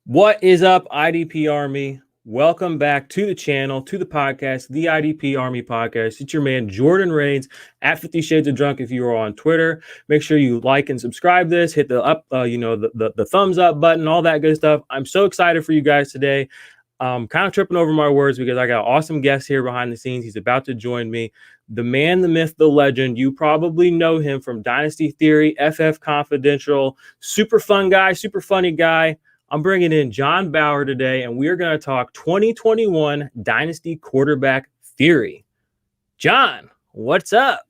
What is up, IDP Army? Welcome back to the channel, to the podcast, the IDP Army podcast. It's your man, Jordan Rains, at 50 Shades of Drunk if you are on Twitter. Make sure you like and subscribe this, hit the up, the thumbs up button, all that good stuff. I'm so excited for you guys today. Kind of tripping over my words because I got an awesome guest here behind the scenes. He's about to join me. The man, the myth, the legend. You probably know him from Dynasty Theory, FF Confidential. Super fun guy, super funny guy. I'm bringing in John Bauer today, and we're going to talk 2021 Dynasty Quarterback Theory. John, what's up?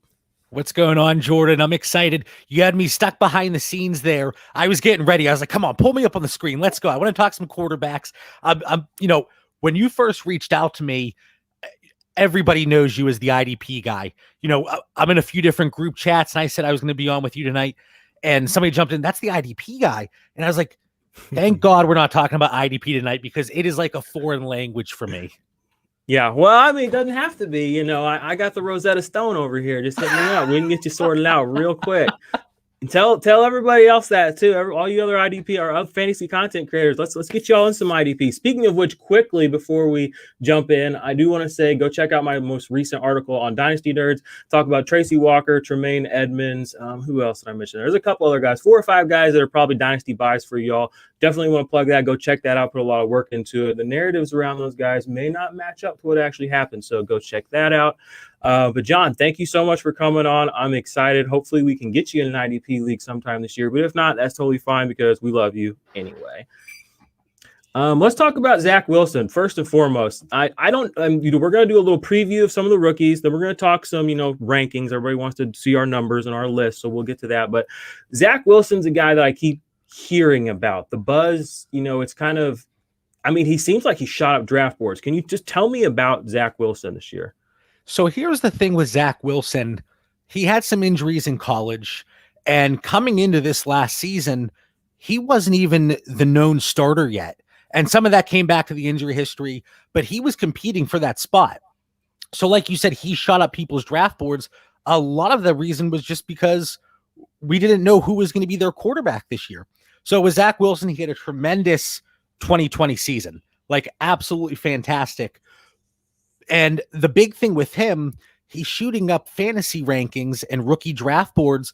What's going on, Jordan? I'm excited. You had me stuck behind the scenes there. I was getting ready. I was like, come on, pull me up on the screen. Let's go. I want to talk some quarterbacks. When you first reached out to me, everybody knows you as the IDP guy. I'm in a few different group chats, and I said I was going to be on with you tonight, and somebody jumped in. That's the IDP guy. And I was like, thank God we're not talking about IDP tonight because it is like a foreign language for me. Yeah, well, I mean, it doesn't have to be. I got the Rosetta Stone over here. Just hit me up. We can get you sorted out real quick. And tell everybody else that too. All you other IDP or other fantasy content creators, let's get you all in some IDP. Speaking of which, quickly before we jump in, I do want to say go check out my most recent article on Dynasty Nerds. Talk about Tracy Walker, Tremaine Edmonds. Who else did I mention? There's a couple other guys, 4 or 5 guys that are probably Dynasty buys for y'all. Definitely want to plug that. Go check that out. Put a lot of work into it. The narratives around those guys may not match up to what actually happened, so go check that out. But John, thank you so much for coming on. I'm excited. Hopefully we can get you in an IDP league sometime this year. But if not, that's totally fine because we love you anyway. Let's talk about Zach Wilson first and foremost. We're going to do a little preview of some of the rookies. Then we're going to talk some, rankings. Everybody wants to see our numbers and our list, so we'll get to that. But Zach Wilson's a guy that I keep hearing about. The buzz, it's kind of, he seems like he shot up draft boards. Can you just tell me about Zach Wilson this year? So here's the thing with Zach Wilson. He had some injuries in college, and coming into this last season, he wasn't even the known starter yet. And some of that came back to the injury history, but he was competing for that spot. So like you said, he shot up people's draft boards. A lot of the reason was just because we didn't know who was going to be their quarterback this year. So with Zach Wilson, he had a tremendous 2020 season, like absolutely fantastic. And the big thing with him, he's shooting up fantasy rankings and rookie draft boards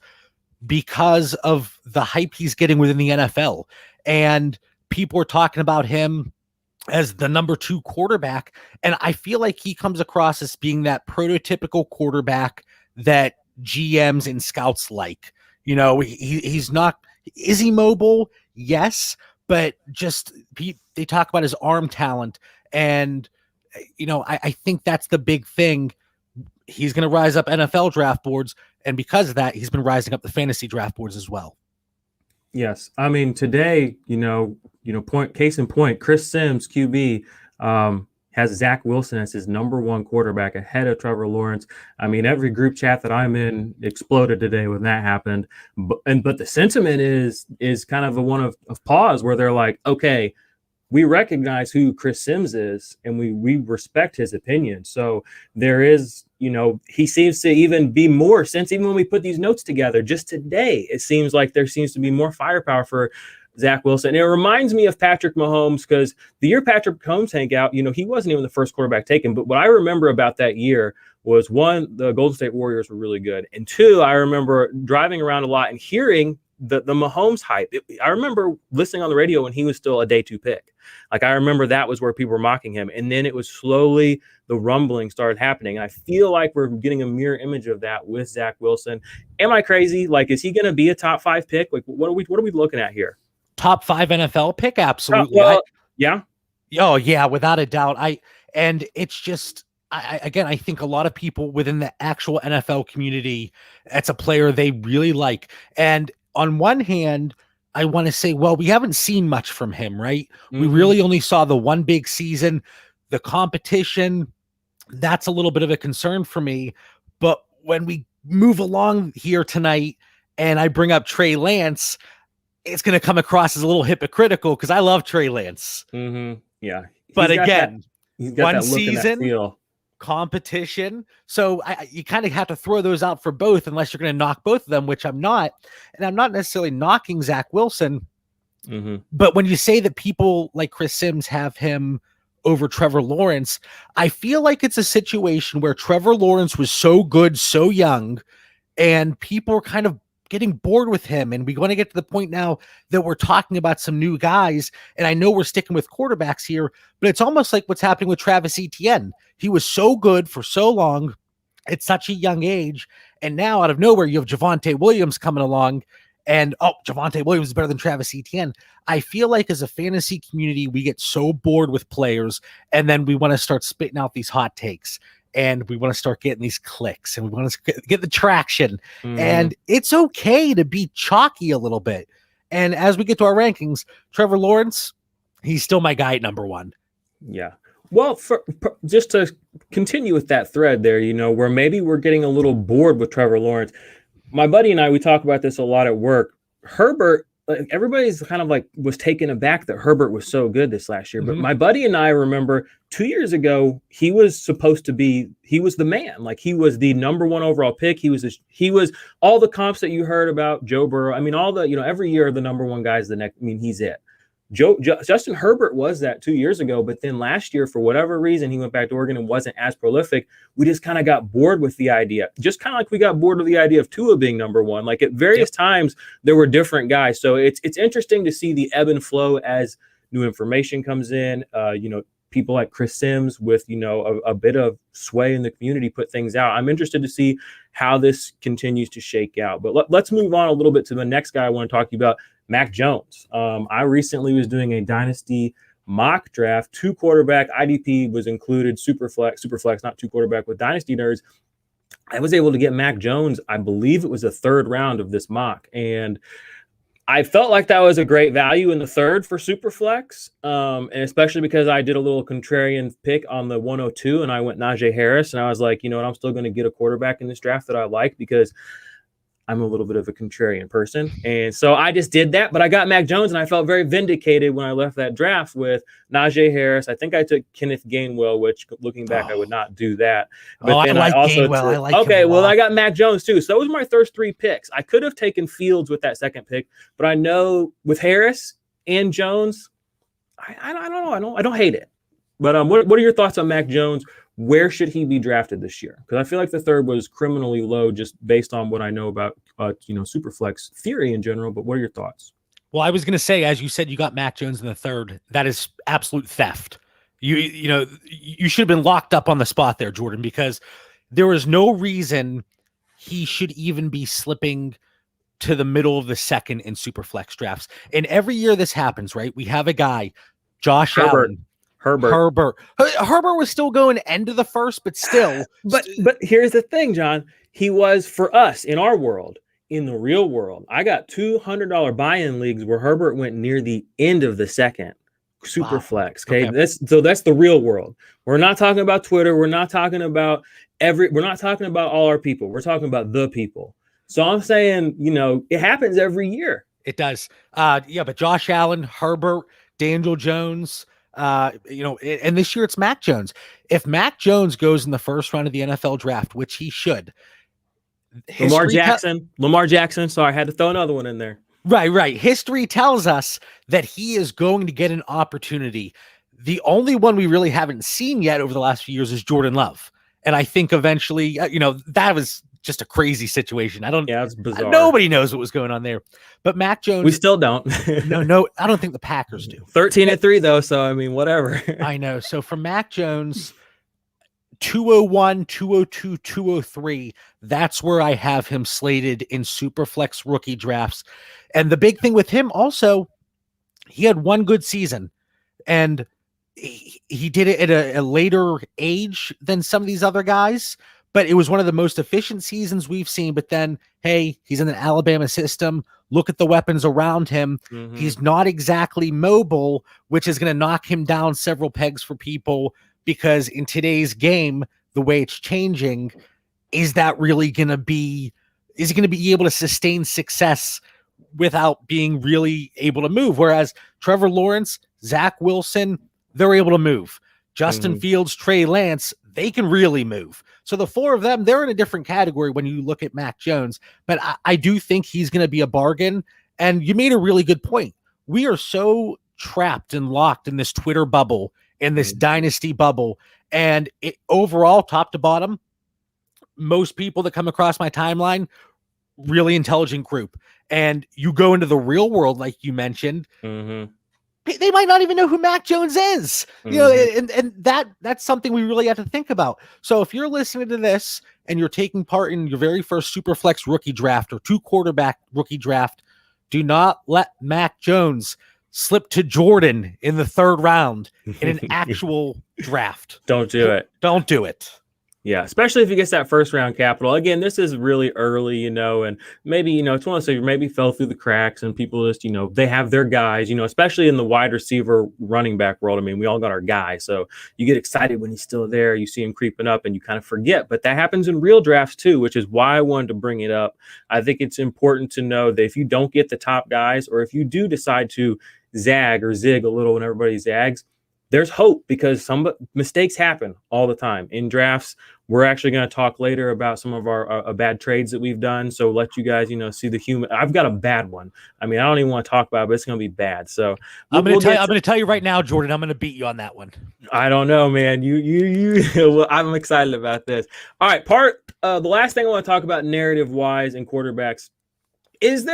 because of the hype he's getting within the NFL. And people are talking about him as the number 2 quarterback. And I feel like he comes across as being that prototypical quarterback that GMs and scouts like. He's not, is he mobile? Yes. But just they talk about his arm talent, and I think that's the big thing. He's going to rise up NFL draft boards, and because of that, he's been rising up the fantasy draft boards as well. Yes, today, case in point, Chris Sims, QB, has Zach Wilson as his number 1 quarterback ahead of Trevor Lawrence. Every group chat that I'm in exploded today when that happened. But the sentiment is kind of a one of pause where they're like, okay, we recognize who Chris Sims is, and we respect his opinion. So there is, he seems to even be more since even when we put these notes together just today, it seems like there seems to be more firepower for Zach Wilson. And it reminds me of Patrick Mahomes, because the year Patrick Mahomes hang out, he wasn't even the first quarterback taken. But what I remember about that year was, 1, the Golden State Warriors were really good. And 2, I remember driving around a lot and hearing the Mahomes hype. I remember listening on the radio when he was still a day 2 pick. Like, I remember that was where people were mocking him. And then it was slowly, the rumbling started happening. And I feel like we're getting a mirror image of that with Zach Wilson. Am I crazy? Like, is he going to be a top 5 pick? Like, what are we looking at here? Top 5 NFL pick? Absolutely. Yeah. Oh yeah, without a doubt. And it's just, I think a lot of people within the actual NFL community, that's a player they really like. And on one hand, I want to say, well, we haven't seen much from him, right? Mm-hmm. We really only saw the one big season. The competition, that's a little bit of a concern for me. But when we move along here tonight and I bring up Trey Lance, it's going to come across as a little hypocritical because I love Trey Lance. Mm-hmm. Yeah. But again, one season, competition. So you kind of have to throw those out for both unless you're going to knock both of them, which I'm not. And I'm not necessarily knocking Zach Wilson. But when you say that people like Chris Sims have him over Trevor Lawrence, I feel like it's a situation where Trevor Lawrence was so good, so young, and people are kind of getting bored with him. And we want to get to the point now that we're talking about some new guys. And I know we're sticking with quarterbacks here, but it's almost like what's happening with Travis Etienne. He was so good for so long at such a young age. And now out of nowhere, you have Javonte Williams coming along. And Javonte Williams is better than Travis Etienne. I feel like as a fantasy community, we get so bored with players, and then we want to start spitting out these hot takes, and we want to start getting these clicks, and we want to get the traction. And it's okay to be chalky a little bit. And as we get to our rankings, Trevor Lawrence, he's still my guy at number one. Yeah. Well, just to continue with that thread there, where maybe we're getting a little bored with Trevor Lawrence. My buddy and I, we talk about this a lot at work. Herbert, everybody's kind of like was taken aback that Herbert was so good this last year. But my buddy and I remember 2 years ago, he was the man. Like, he was the number one overall pick. He was all the comps that you heard about Joe Burrow. I mean, all the, every year the number one guy's the next. I mean, he's it. Justin Herbert was that 2 years ago, but then last year, for whatever reason, he went back to Oregon and wasn't as prolific. We just kind of got bored with the idea, just kind of like we got bored with the idea of Tua being number one. Like, at various times, there were different guys. So it's interesting to see the ebb and flow as new information comes in. People like Chris Sims with, a bit of sway in the community put things out. I'm interested to see how this continues to shake out. But let's move on a little bit to the next guy I want to talk to you about, Mac Jones. I recently was doing a Dynasty mock draft, 2 quarterback. IDP was included, super flex, not 2 quarterback with Dynasty nerds. I was able to get Mac Jones. I believe it was the 3rd round of this mock. And I felt like that was a great value in the 3rd for Superflex, and especially because I did a little contrarian pick on the 102, and I went Najee Harris, and I was like, you know what, I'm still going to get a quarterback in this draft that I like because I'm a little bit of a contrarian person. And so I just did that, but I got Mac Jones, and I felt very vindicated when I left that draft with Najee Harris. I think I took Kenneth Gainwell, which looking back, I would not do that. But then I also I got Mac Jones too. So those were my first 3 picks. I could have taken Fields with that 2nd pick, but I know with Harris and Jones, I don't know. I don't hate it. But what are your thoughts on Mac Jones? Where should he be drafted this year? Because I feel like the 3rd was criminally low just based on what I know about, Superflex theory in general. But what are your thoughts? Well, I was going to say, as you said, you got Mac Jones in the 3rd. That is absolute theft. You should have been locked up on the spot there, Jordan, because there is no reason he should even be slipping to the middle of the 2nd in Superflex drafts. And every year this happens, right? We have a guy, Josh Allen. Herbert was still going end of the 1st, but still. But here's the thing, John. He was for us in our world. In the real world, I got $200 buy-in leagues where Herbert went near the end of the 2nd. Superflex. Okay. That's the real world. We're not talking about Twitter. We're not talking about all our people. We're talking about the people. So I'm saying, it happens every year. It does. But Josh Allen, Herbert, Daniel Jones, and this year it's Mac Jones. If Mac Jones goes in the 1st round of the NFL draft, which he should, Lamar Jackson. Sorry, I had to throw another one in there. Right. History tells us that he is going to get an opportunity. The only one we really haven't seen yet over the last few years is Jordan Love. And I think eventually, that was just a crazy situation. It's bizarre. Nobody knows what was going on there. But Mac Jones, we still don't. No, I don't think the Packers do. 13-3 though, so I mean, whatever. I know. So for Mac Jones, 201, 202, 203, that's where I have him slated in Superflex rookie drafts. And the big thing with him also, he had one good season, and he did it at a later age than some of these other guys. But it was one of the most efficient seasons we've seen. But then, hey, he's in an Alabama system. Look at the weapons around him. Mm-hmm. He's not exactly mobile, which is going to knock him down several pegs for people, because in today's game, the way it's changing, is he going to be able to sustain success without being really able to move? Whereas Trevor Lawrence, Zach Wilson, they're able to move. Justin Fields, Trey Lance, they can really move. So the 4 of them, they're in a different category when you look at Mac Jones. But I do think he's going to be a bargain. And you made a really good point. we are so trapped and locked in this Twitter bubble, in this dynasty bubble. And overall, top to bottom, most people that come across my timeline, really intelligent group. And you go into the real world, like you mentioned, they might not even know who Mac Jones is. You know, and that's something we really have to think about. So if you're listening to this and you're taking part in your very first Superflex rookie draft or 2-quarterback rookie draft, do not let Mac Jones slip to Jordan in the 3rd round in an actual draft. Don't do it. Don't do it. Yeah, especially if he gets that 1st round capital. Again, this is really early, you know, and maybe, you know, it's one of those things maybe fell through the cracks and people just, you know, they have their guys, you know, especially in the wide receiver running back world. I mean, we all got our guy. So you get excited when he's still there. You see him creeping up and you kind of forget. But that happens in real drafts too, which is why I wanted to bring it up. I think it's important to know that if you don't get the top guys, or if you do decide to zag or zig a little when everybody zags, there's hope, because some mistakes happen all the time in drafts. We're actually going to talk later about some of our bad trades that we've done. So let you guys, you know, see the human. I've got a bad one. I mean, I don't even want to talk about it, but it's going to be bad. So I'm going to tell you right now, Jordan, I'm going to beat you on that one. I don't know, man. Well, I'm excited about this. All right. The last thing I want to talk about narrative wise in quarterbacks is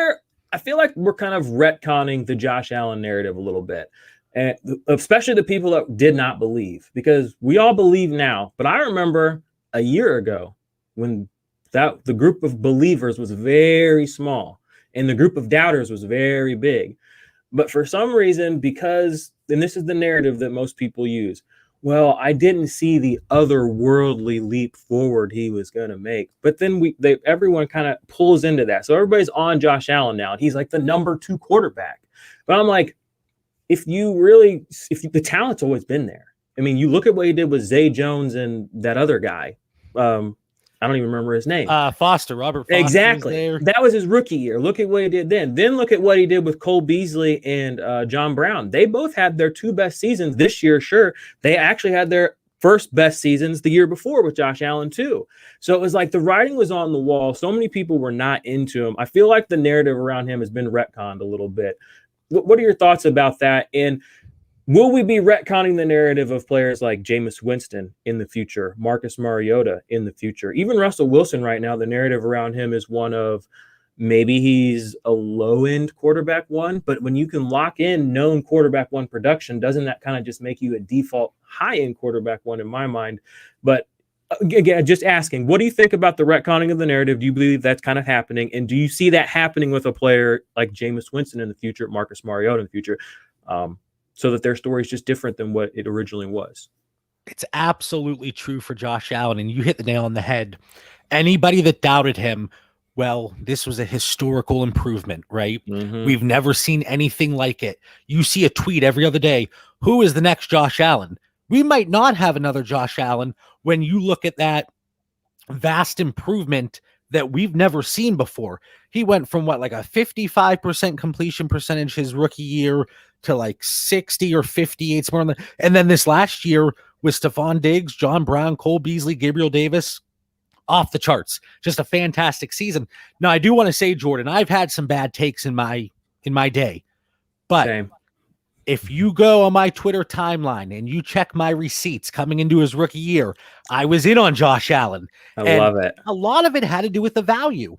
I feel like we're kind of retconning the Josh Allen narrative a little bit. And especially the people that did not believe, because we all believe now. But I remember a year ago when the group of believers was very small and the group of doubters was very big. But for some reason, and this is the narrative that most people use, well, I didn't see the otherworldly leap forward he was going to make. But then everyone kind of pulls into that. So everybody's on Josh Allen now, and he's like the number 2 quarterback. But I'm like, if the talent's always been there. I mean, you look at what he did with Zay Jones and that other guy. I don't even remember his name. Robert Foster. Exactly. That was his rookie year. Look at what he did then. Then look at what he did with Cole Beasley and John Brown. They both had their 2 best seasons this year. Sure. They actually had their first best seasons the year before with Josh Allen too. So it was like the writing was on the wall. So many people were not into him. I feel like the narrative around him has been retconned a little bit. What are your thoughts about that? And will we be retconning the narrative of players like Jameis Winston in the future, Marcus Mariota in the future, even Russell Wilson right now? The narrative around him is one of maybe he's a low-end quarterback 1, but when you can lock in known quarterback 1 production, doesn't that kind of just make you a default high-end quarterback 1 in my mind? But again, just asking, what do you think about the retconning of the narrative? Do you believe that's kind of happening? And do you see that happening with a player like Jameis Winston in the future, Marcus Mariota in the future, so that their story is just different than what it originally was? It's absolutely true for Josh Allen, and you hit the nail on the head. Anybody that doubted him, well, this was a historical improvement, right? We've never seen anything like it. You see a tweet every other day. Who is the next Josh Allen? We might not have another Josh Allen when you look at that vast improvement that we've never seen before. He went from like a 55% completion percentage his rookie year to like 60 or 58. And then this last year with Stephon Diggs, John Brown, Cole Beasley, Gabriel Davis, off the charts. Just a fantastic season. Now, I do want to say, Jordan, I've had some bad takes in my day, but Same. If you go on my Twitter timeline and you check my receipts coming into his rookie year, I was in on Josh Allen. I love it. A lot of it had to do with the value,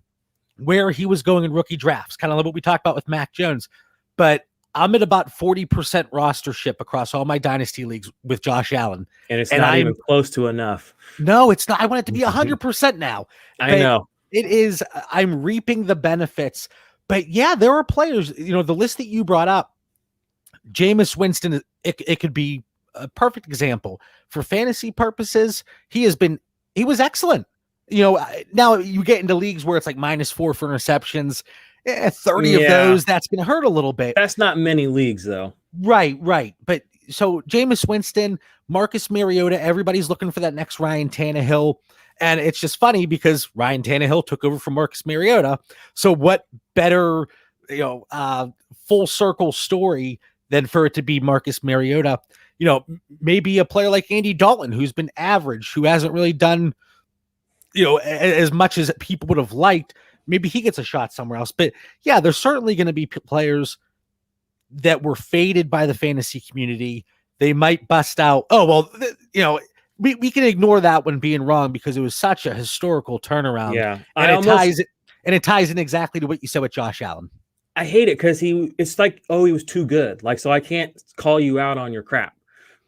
where he was going in rookie drafts, kind of like what we talked about with Mac Jones. But I'm at about 40% rostership across all my dynasty leagues with Josh Allen. And it's not even close to enough. No, it's not. I want it to be 100% now. I know. It is. I'm reaping the benefits. But yeah, there are players, the list that you brought up, Jameis Winston, it could be a perfect example. For fantasy purposes, he was excellent. Now you get into leagues where it's like -4 for interceptions, 30 of those, that's going to hurt a little bit. That's not many leagues, though. Right. But so Jameis Winston, Marcus Mariota, everybody's looking for that next Ryan Tannehill. And it's just funny because Ryan Tannehill took over from Marcus Mariota. So what better, full circle story than for it to be Marcus Mariota? Maybe a player like Andy Dalton, who's been average, who hasn't really done, as much as people would have liked. Maybe he gets a shot somewhere else. But yeah, there's certainly going to be players that were faded by the fantasy community, they might bust out. Oh, well, we can ignore that one being wrong because it was such a historical turnaround. Yeah. And it ties in exactly to what you said with Josh Allen. I hate it because it's like, oh, he was too good. Like, so I can't call you out on your crap.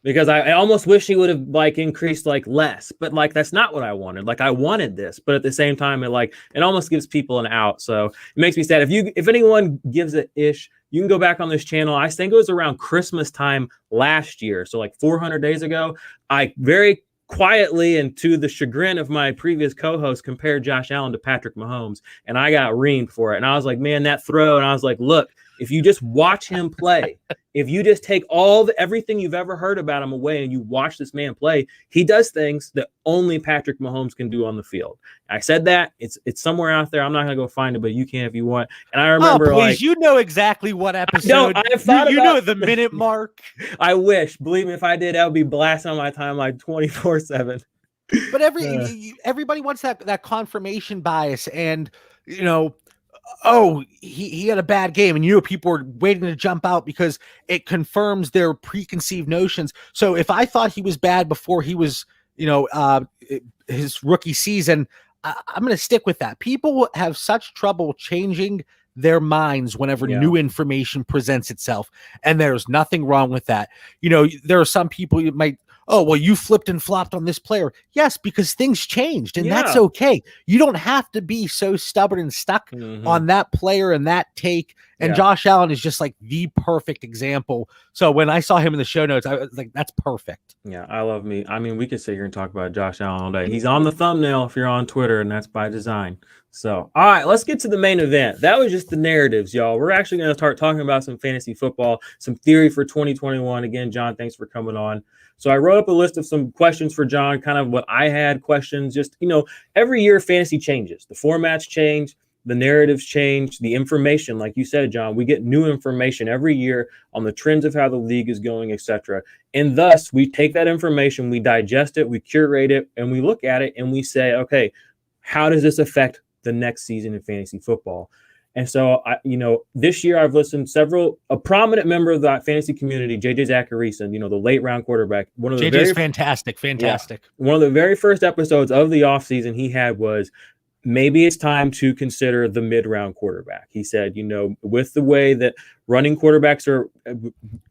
Because I almost wish he would have like increased like less, but like that's not what I wanted. Like I wanted this, but at the same time, it almost gives people an out. So it makes me sad. If anyone gives it ish, you can go back on this channel. I think it was around Christmas time last year, so like 400 days ago. I very quietly and to the chagrin of my previous co-host compared Josh Allen to Patrick Mahomes, and I got reamed for it. And I was like, man, that throw. And I was like, look, if you just watch him play, if you just take everything you've ever heard about him away and you watch this man play, he does things that only Patrick Mahomes can do on the field. I said that it's somewhere out there. I'm not gonna go find it, but you can if you want. And I remember, you know exactly what episode. I've thought you know the minute mark. I wish, believe me, if I did, I would be blasting on my timeline 24/7. But everybody wants that confirmation bias, and oh, he had a bad game, and people are waiting to jump out because it confirms their preconceived notions. So if I thought he was bad before he was, his rookie season, I'm going to stick with that. People have such trouble changing their minds whenever new information presents itself, and there's nothing wrong with that. There are some people you might, oh, well, you flipped and flopped on this player. Yes, because things changed, and that's okay. You don't have to be so stubborn and stuck on that player and that take. And Josh Allen is just like the perfect example. So when I saw him in the show notes, I was like, that's perfect. Yeah, I love me. I mean, we could sit here and talk about Josh Allen all day. He's on the thumbnail if you're on Twitter, and that's by design. So, all right, let's get to the main event. That was just the narratives, y'all. We're actually going to start talking about some fantasy football, some theory for 2021. Again, John, thanks for coming on. So I wrote up a list of some questions for John, kind of what I had questions. Just, every year fantasy changes. The formats change. The narratives change. The information, like you said, John, we get new information every year on the trends of how the league is going, etc. And thus, we take that information, we digest it, we curate it, and we look at it and we say, okay, how does this affect the next season in fantasy football? And so, this year I've listened a prominent member of the fantasy community, JJ Zacharyson, the late round quarterback. JJ's fantastic. Yeah, one of the very first episodes of the offseason he had was, maybe it's time to consider the mid-round quarterback. He said, with the way that running quarterbacks are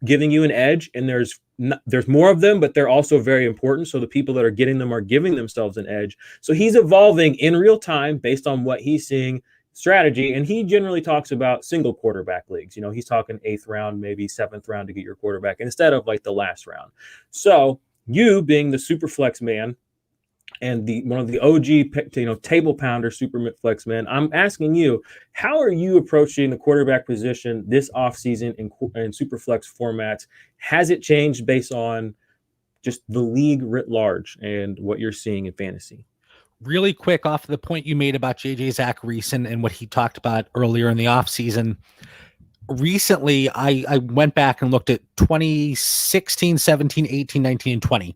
giving you an edge, and there's more of them, but they're also very important. So the people that are getting them are giving themselves an edge. So he's evolving in real time based on what he's seeing strategy. And he generally talks about single quarterback leagues. He's talking 8th round, maybe 7th round to get your quarterback instead of like the last round. So you being the super flex man, and one of the OG, table pounder super flex man, I'm asking you, how are you approaching the quarterback position this offseason in super flex formats? Has it changed based on just the league writ large and what you're seeing in fantasy? Really quick off the point you made about JJ Zacharyson and what he talked about earlier in the offseason. Recently, I went back and looked at 2016, 17, 18, 19, and 20.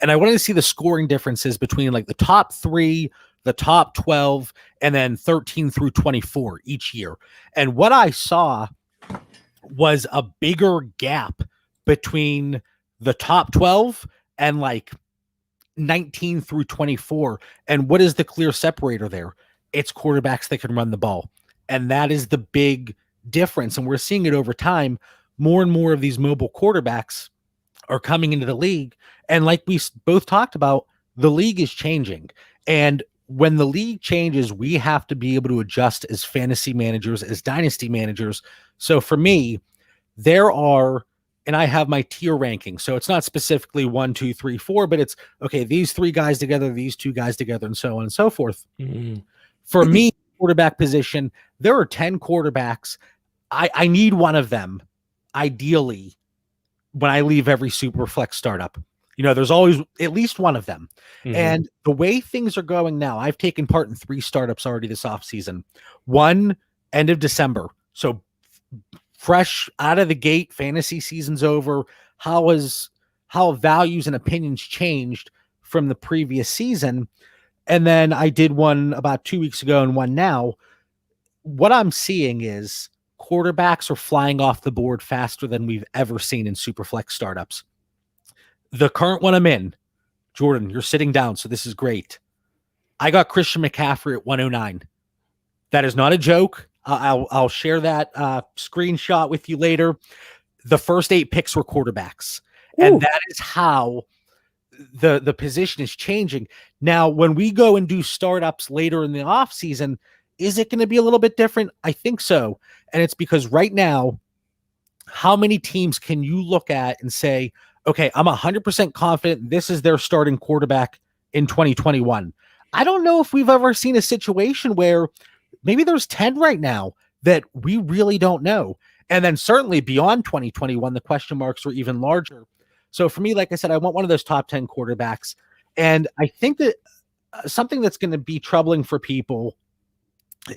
And I wanted to see the scoring differences between like the top 3, the top 12, and then 13 through 24 each year. And what I saw was a bigger gap between the top 12 and like 19 through 24. And what is the clear separator there? It's quarterbacks that can run the ball. And that is the big difference. And we're seeing it over time. More and more of these mobile quarterbacks are coming into the league. And like we both talked about, the league is changing. And when the league changes, we have to be able to adjust as fantasy managers, as dynasty managers. So for me, there are, and I have my tier ranking. So it's not specifically 1, 2, 3, 4, but it's okay, these 3 guys together, these 2 guys together, and so on and so forth. For me, quarterback position, there are 10 quarterbacks. I need one of them, ideally, when I leave every super flex startup. There's always at least one of them. And the way things are going now, I've taken part in 3 startups already this offseason. One, end of December. So fresh out of the gate, fantasy season's over. How have values and opinions changed from the previous season? And then I did one about 2 weeks ago and one now. What I'm seeing is quarterbacks are flying off the board faster than we've ever seen in Superflex startups. The current one I'm in, Jordan, you're sitting down, so this is great. I got Christian McCaffrey at 109. That is not a joke. I'll share that screenshot with you later. The first 8 picks were quarterbacks. Ooh. And that is how the position is changing. Now, when we go and do startups later in the offseason, is it going to be a little bit different? I think so. And it's because right now, how many teams can you look at and say, okay, I'm 100% confident this is their starting quarterback in 2021? I don't know if we've ever seen a situation where maybe there's 10 right now that we really don't know. And then certainly beyond 2021, the question marks are even larger. So for me, like I said, I want one of those top 10 quarterbacks. And I think that something that's going to be troubling for people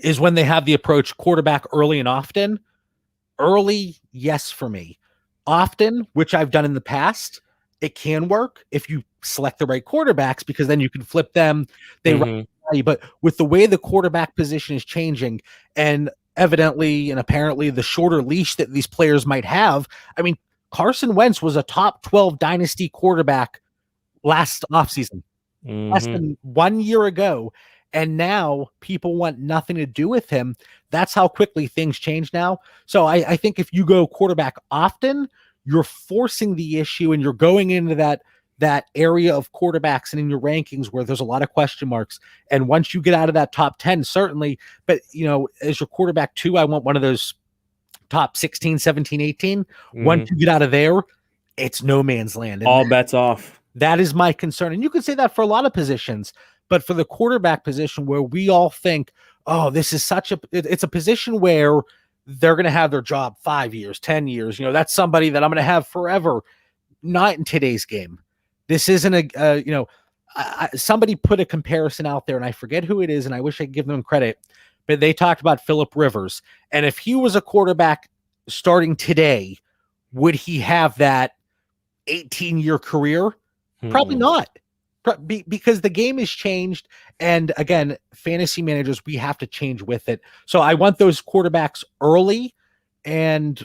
is when they have the approach quarterback early and often. Early, yes, for me. Often, which I've done in the past, it can work if you select the right quarterbacks, because then you can flip them. They run value. But with the way the quarterback position is changing, and evidently and apparently the shorter leash that these players might have, I mean, Carson Wentz was a top 12 dynasty quarterback last offseason, less than 1 year ago. And now people want nothing to do with him. That's how quickly things change now. So I think if you go quarterback often, you're forcing the issue and you're going into that area of quarterbacks and in your rankings where there's a lot of question marks. And once you get out of that top 10, certainly, but as your quarterback 2, I want one of those top 16, 17, 18. Once you get out of there, it's no man's land. And all bets off. That is my concern. And you can say that for a lot of positions, but for the quarterback position where we all think, oh, this is it's a position where they're going to have their job 5 years, 10 years. That's somebody that I'm going to have forever. Not in today's game. This isn't somebody put a comparison out there and I forget who it is. And I wish I could give them credit, but they talked about Phillip Rivers. And if he was a quarterback starting today, would he have that 18-year career? Probably not. Because the game has changed. And again, fantasy managers, we have to change with it. So I want those quarterbacks early. And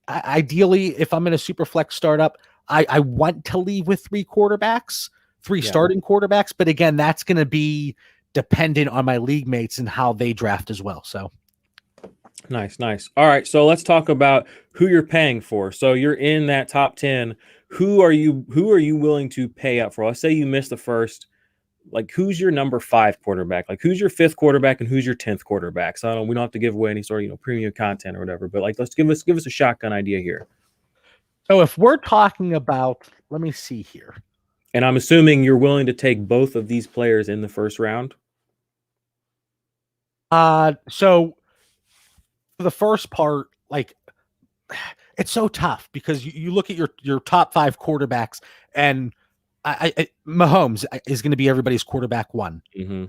ideally, if I'm in a super flex startup, I want to leave with 3 quarterbacks, 3 starting quarterbacks. But again, that's going to be dependent on my league mates and how they draft as well. So nice. All right. So let's talk about who you're paying for. So you're in that top 10. Who are you willing to pay up for? Let's say you missed the first. Like, who's your number 5 quarterback? Like, who's your 5th quarterback and who's your 10th quarterback? So we don't have to give away any sort of premium content or whatever. But let's give us a shotgun idea here. So if we're talking about, let me see here. And I'm assuming you're willing to take both of these players in the first round. So for the first part, it's so tough because you look at your top 5 quarterbacks, and Mahomes is going to be everybody's quarterback 1.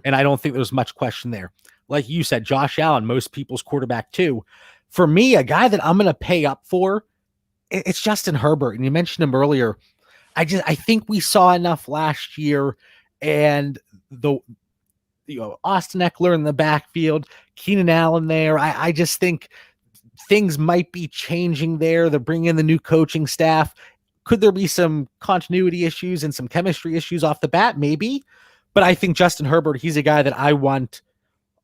And I don't think there's much question there. Like you said, Josh Allen, most people's quarterback 2. For me, a guy that I'm going to pay up for, it's Justin Herbert. And you mentioned him earlier. I think we saw enough last year, and Austin Eckler in the backfield, Keenan Allen there. I just think things might be changing there. They're bringing in the new coaching staff. Could there be some continuity issues and some chemistry issues off the bat? Maybe. But I think Justin Herbert, he's a guy that I want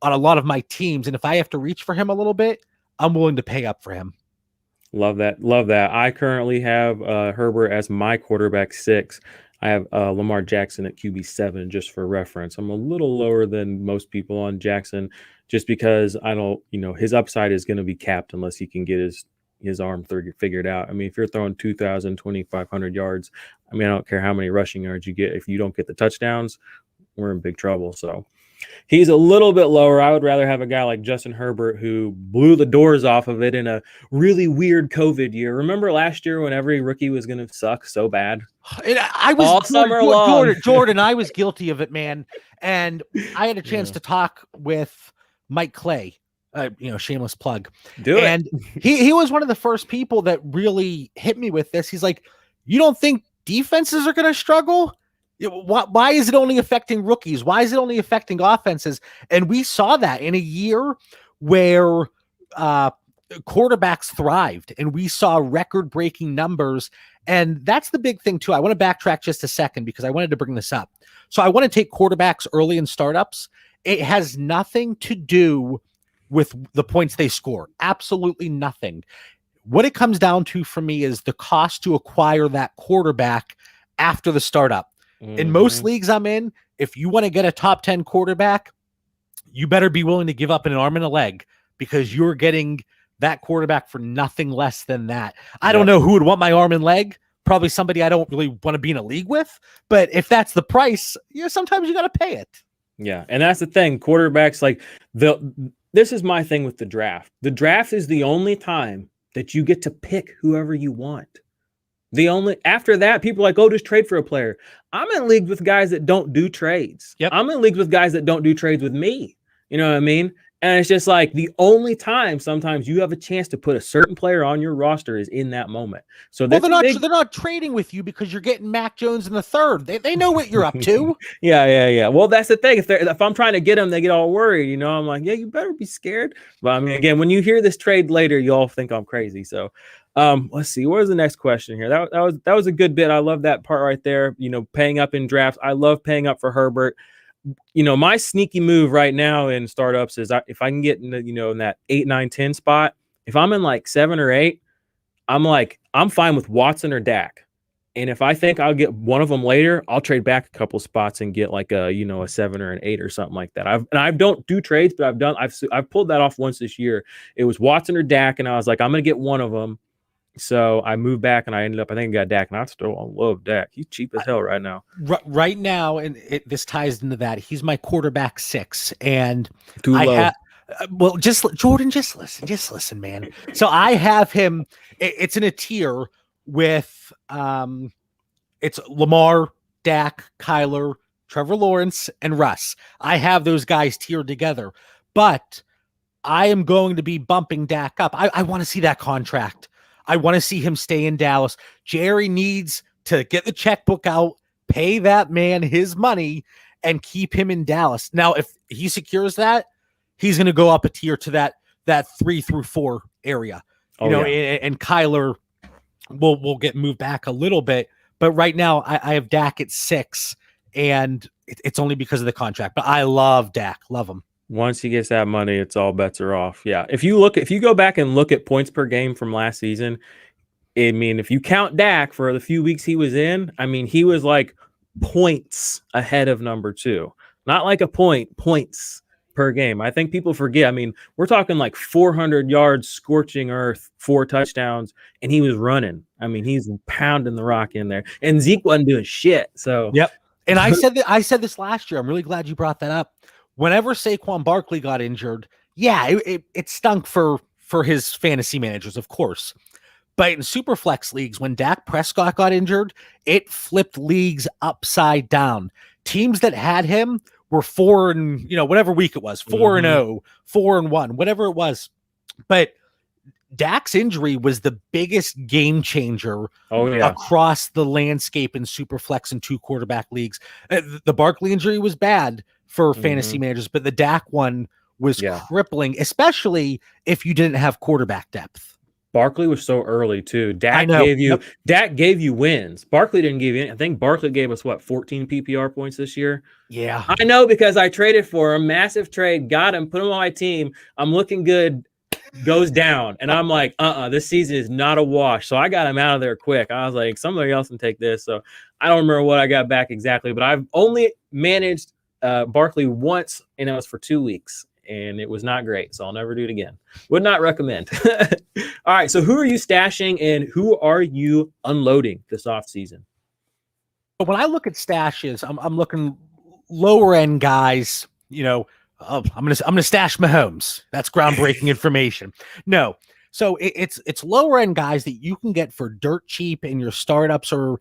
on a lot of my teams. And if I have to reach for him a little bit, I'm willing to pay up for him. Love that. I currently have Herbert as my quarterback 6. I have Lamar Jackson at QB 7, just for reference. I'm a little lower than most people on Jackson, just because I don't, his upside is going to be capped unless he can get his arm figured out. I mean, if you're throwing 2,000, 2,500 yards, I don't care how many rushing yards you get. If you don't get the touchdowns, we're in big trouble. So he's a little bit lower. I would rather have a guy like Justin Herbert, who blew the doors off of it in a really weird COVID year. Remember last year when every rookie was going to suck so bad? I was all summer long. Jordan, I was guilty of it, man. And I had a chance to talk with Mike Clay, shameless plug. And he was one of the first people that really hit me with this. He's like, you don't think defenses are going to struggle? Why is it only affecting rookies? Why is it only affecting offenses? And we saw that in a year where quarterbacks thrived, and we saw record-breaking numbers. And that's the big thing too. I want to backtrack just a second because I wanted to bring this up. So I want to take quarterbacks early in startups. It has nothing to do with the points they score. Absolutely nothing. What it comes down to for me is the cost to acquire that quarterback after the startup. In most leagues I'm in, if you want to get a top 10 quarterback, you better be willing to give up an arm and a leg because you're getting that quarterback for nothing less than that. I don't know who would want my arm and leg. Probably somebody I don't really want to be in a league with. But if that's the price, sometimes you got to pay it. Yeah, and that's the thing. Quarterbacks, like this is my thing with the draft. The draft is the only time that you get to pick whoever you want. After that, people are like, oh, just trade for a player. I'm in leagues with guys that don't do trades. Yep. I'm in leagues with guys that don't do trades with me. You know what I mean? And it's just like the only time sometimes you have a chance to put a certain player on your roster is in that moment. So they're not trading with you because you're getting Mac Jones in the third. They know what you're up to. Yeah. Well, that's the thing. If I'm trying to get them, they get all worried. I'm like, yeah, you better be scared. But I mean, again, when you hear this trade later, you all think I'm crazy. So let's see. Where's the next question here? That was a good bit. I love that part right there. Paying up in drafts. I love paying up for Herbert. My sneaky move right now in startups is if I can get in in that 8, 9, 10 spot, if I'm in like 7 or 8, I'm fine with Watson or Dak. And if I think I'll get one of them later, I'll trade back a couple spots and get like a 7 or an 8 or something like that. I don't do trades, but I've pulled that off once this year. It was Watson or Dak, and I was like, I'm going to get one of them. So I moved back, and I ended up, I think I got Dak, and I still love Dak. He's cheap as hell right now. Right now, and this ties into that. He's my quarterback 6, and just listen, man. So I have him. It's in a tier with it's Lamar, Dak, Kyler, Trevor Lawrence, and Russ. I have those guys tiered together, but I am going to be bumping Dak up. I want to see that contract. I want to see him stay in Dallas. Jerry needs to get the checkbook out, pay that man his money, and keep him in Dallas. Now, if he secures that, he's going to go up a tier to that 3 through 4 area. And Kyler will get moved back a little bit. But right now, I have Dak at 6, and it's only because of the contract. But I love Dak. Love him. Once he gets that money, it's all bets are off. Yeah. If you go back and look at points per game from last season, I mean, if you count Dak for the few weeks he was in, I mean, he was like points ahead of number 2. Not like points per game. I think people forget. I mean, we're talking like 400 yards, scorching earth, 4 touchdowns, and he was running. I mean, he's pounding the rock in there. And Zeke wasn't doing shit. So yep. And I said this last year. I'm really glad you brought that up. Whenever Saquon Barkley got injured, it stunk for his fantasy managers, of course. But in Superflex leagues, when Dak Prescott got injured, it flipped leagues upside down. Teams that had him were 4 and whatever week it was, 4-0, 4-1, whatever it was. But Dak's injury was the biggest game changer across the landscape in Superflex and 2 quarterback leagues. The Barkley injury was bad for fantasy managers, but the Dak one was crippling, especially if you didn't have quarterback depth. Barkley was so early too. Dak gave you wins. Barkley didn't give you any. I think Barkley gave us 14 PPR points this year. Yeah. I know because I traded for him, massive trade, got him, put him on my team. I'm looking good, goes down. And I'm like, this season is not a wash. So I got him out of there quick. I was like, somebody else can take this. So I don't remember what I got back exactly, but I've only managed Barkley once, and it was for 2 weeks. And it was not great, so I'll never do it again. Would not recommend. All right, so who are you stashing and who are you unloading this offseason? When I look at stashes, I'm looking lower end guys. I'm gonna stash Mahomes. That's groundbreaking information. No, so it's lower end guys that you can get for dirt cheap in your startups or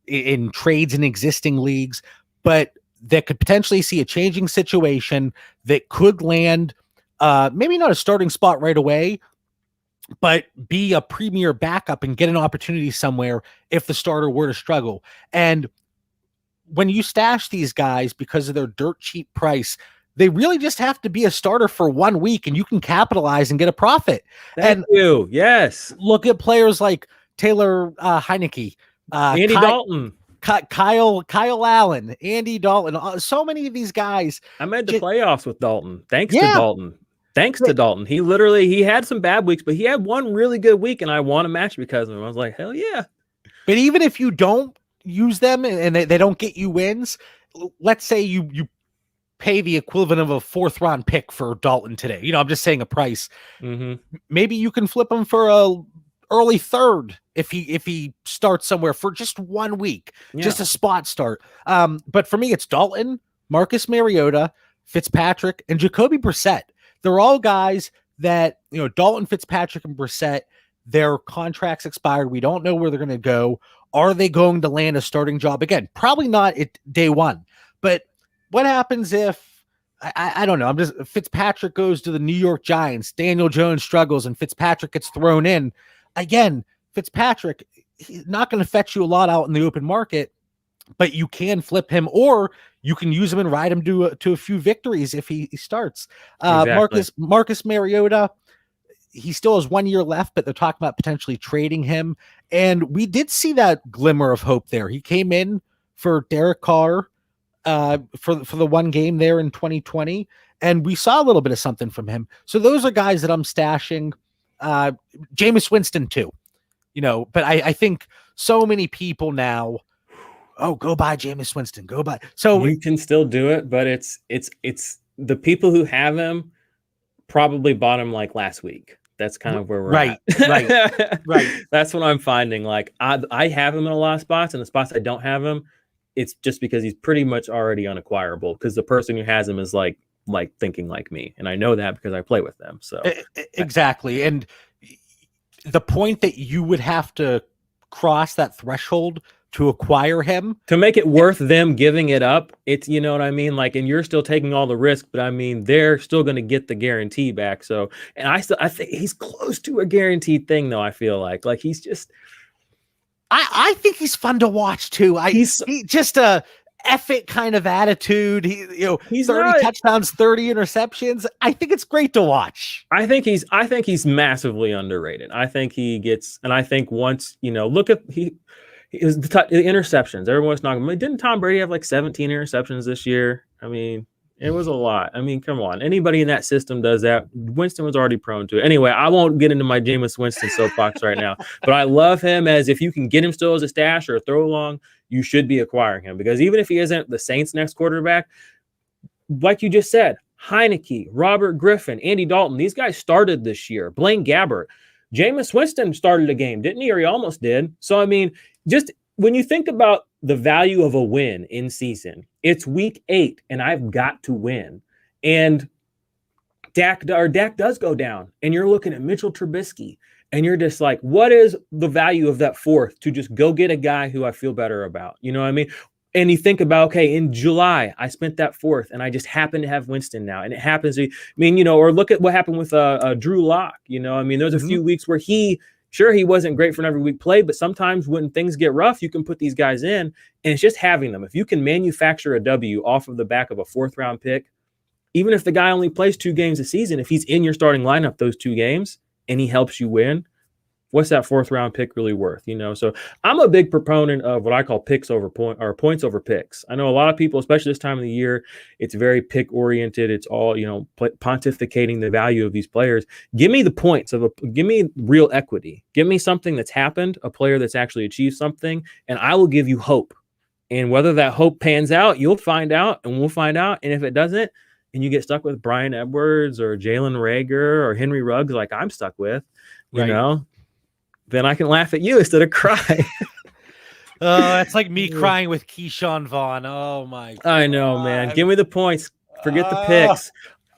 in trades in existing leagues, but that could potentially see a changing situation that could land maybe not a starting spot right away, but be a premier backup and get an opportunity somewhere if the starter were to struggle. And when you stash these guys because of their dirt cheap price, they really just have to be a starter for 1 week, and you can capitalize and get a profit. Thank you. Yes. Look at players like Taylor Heineke, Andy Dalton. Kyle Allen, Andy Dalton, so many of these guys. I made the playoffs with Dalton. Thanks to Dalton. He had some bad weeks, but he had one really good week, and I won a match because of him. I was like, hell yeah. But even if you don't use them and they don't get you wins, let's say you pay the equivalent of a 4th round pick for Dalton today. I'm just saying a price. Mm-hmm. Maybe you can flip him for a early 3rd if he starts somewhere for just 1 week, just a spot start. But for me, it's Dalton, Marcus Mariota, Fitzpatrick, and Jacoby Brissett. They're all guys that, Dalton, Fitzpatrick, and Brissett, their contracts expired. We don't know where they're going to go. Are they going to land a starting job again? Probably not at day 1. But what happens if, I don't know, Fitzpatrick goes to the New York Giants, Daniel Jones struggles, and Fitzpatrick gets thrown in. Again, Fitzpatrick, he's not going to fetch you a lot out in the open market, but you can flip him, or you can use him and ride him to a few victories if he starts. Exactly. Marcus Mariota, he still has 1 year left, but they're talking about potentially trading him. And we did see that glimmer of hope there. He came in for Derek Carr for the one game there in 2020, and we saw a little bit of something from him. So those are guys that I'm stashing. Jameis Winston too, but I think so many people now, go buy Jameis Winston, go buy. So you can still do it, but it's the people who have him probably bought him like last week. That's kind of where we're at. Right. That's what I'm finding. Like I have him in a lot of spots, and the spots I don't have him, it's just because he's pretty much already unacquirable, because the person who has him is like thinking like me, and I know that because I play with them. So exactly. And the point that you would have to cross that threshold to acquire him, to make it worth them giving it up, it's, you know what I mean? Like, and you're still taking all the risk, but I mean, they're still going to get the guarantee back. So, and I think he's close to a guaranteed thing, though. I feel like he's just, I think he's fun to watch too. He's just a effort kind of attitude. He's 30 touchdowns, 30 interceptions. I think it's great to watch. I think he's massively underrated. I think he gets, and I think once, look at the interceptions. Everyone's talking. Didn't Tom Brady have like 17 interceptions this year? I mean, it was a lot. I mean, come on. Anybody in that system does that. Winston was already prone to it. Anyway, I won't get into my Jameis Winston soapbox right now, but I love him as, if you can get him still as a stash or a throw along, you should be acquiring him, because even if he isn't the Saints' next quarterback, like you just said, Heineke, Robert Griffin, Andy Dalton, these guys started this year. Blaine Gabbert. Jameis Winston started a game, didn't he? Or he almost did. So, I mean, just when you think about the value of a win in season, it's week 8 and I've got to win. And Dak does go down, and you're looking at Mitchell Trubisky, and you're just like, what is the value of that 4th to just go get a guy who I feel better about? You know what I mean? And you think about, okay, in July, I spent that 4th, and I just happen to have Winston now. And it happens to, or look at what happened with Drew Lock. There's a few weeks where he wasn't great for an every week play, but sometimes when things get rough, you can put these guys in, and it's just having them. If you can manufacture a W off of the back of a 4th round pick, even if the guy only plays 2 games a season, if he's in your starting lineup those 2 games and he helps you win, what's that 4th round pick really worth? So I'm a big proponent of what I call picks over points over picks. I know a lot of people, especially this time of the year, it's very pick oriented. It's all, pontificating the value of these players. Give me the points give me real equity. Give me something that's happened, a player that's actually achieved something, and I will give you hope. And whether that hope pans out, you'll find out, and we'll find out. And if it doesn't, and you get stuck with Brian Edwards or Jalen Reagor or Henry Ruggs, like I'm stuck with, then I can laugh at you instead of cry. It's like me crying with Keyshawn Vaughn. Oh my God. I know, man. Give me the points. Forget the picks.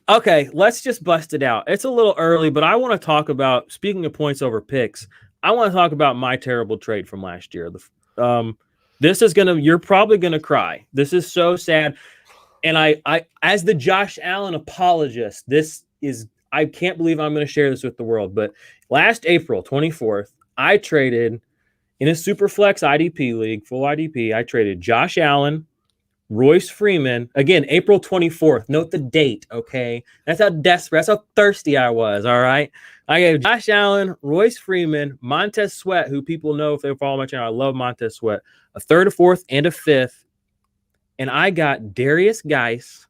Okay, let's just bust it out. It's a little early, but I want to talk about, speaking of points over picks, I want to talk about my terrible trade from last year. You're probably gonna cry. This is so sad. And I as the Josh Allen apologist, I can't believe I'm going to share this with the world, but last April 24th, I traded in a Superflex IDP league, full IDP. I traded Josh Allen, Royce Freeman, again, April 24th. Note the date, okay? That's how desperate, that's how thirsty I was, all right? I gave Josh Allen, Royce Freeman, Montez Sweat, who people know if they follow my channel, I love Montez Sweat, a third, a fourth, and a fifth. And I got Darius Geis,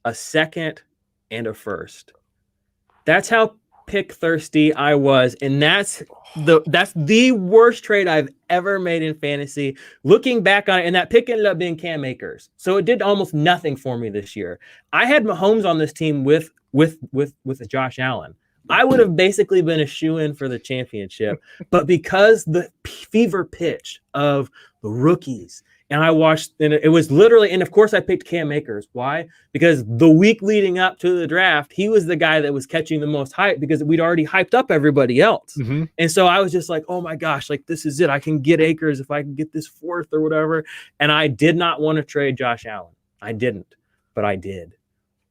a second, and a first. That's how pick thirsty I was, and that's the worst trade I've ever made in fantasy. Looking back on it, and that pick ended up being Cam Akers, so it did almost nothing for me this year. I had Mahomes on this team with Josh Allen. I would have basically been a shoo-in for the championship, but because the fever pitch of the rookies. And I watched, and it was literally, and of course I picked Cam Akers. Why? Because the week leading up to the draft, he was the guy that was catching the most hype because we'd already hyped up everybody else. Mm-hmm. And so I was just like, oh my gosh, like this is it. I can get Akers if I can get this fourth or whatever. And I did not want to trade Josh Allen. I didn't, but I did.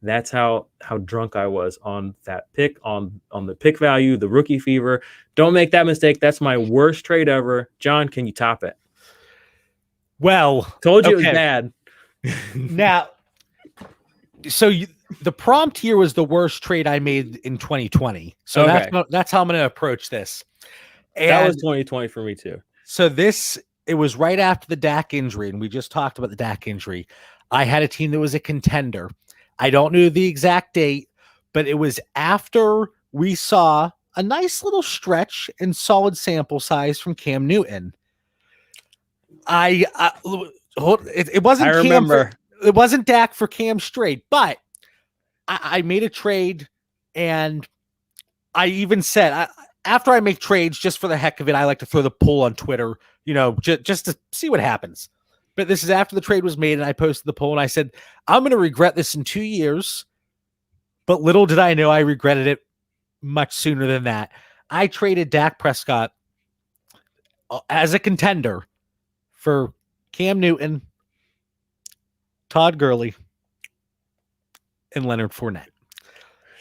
That's how drunk I was on that pick, on the pick value, the rookie fever. Don't make that mistake. That's my worst trade ever. John, can you top it? Well, told you it was bad. Now, so the prompt here was the worst trade I made in 2020. So that's how I'm going to approach this. And that was 2020 for me too. So it was right after the Dak injury, and we just talked about the Dak injury. I had a team that was a contender. I don't know the exact date, but it was after we saw a nice little stretch and solid sample size from Cam Newton. It wasn't. I remember. It wasn't Dak for Cam straight, but I made a trade, and I even said after I make trades, just for the heck of it, I like to throw the poll on Twitter, just to see what happens. But this is after the trade was made, and I posted the poll, and I said, I'm going to regret this in 2 years. But little did I know I regretted it much sooner than that. I traded Dak Prescott as a contender for Cam Newton, Todd Gurley, and Leonard Fournette.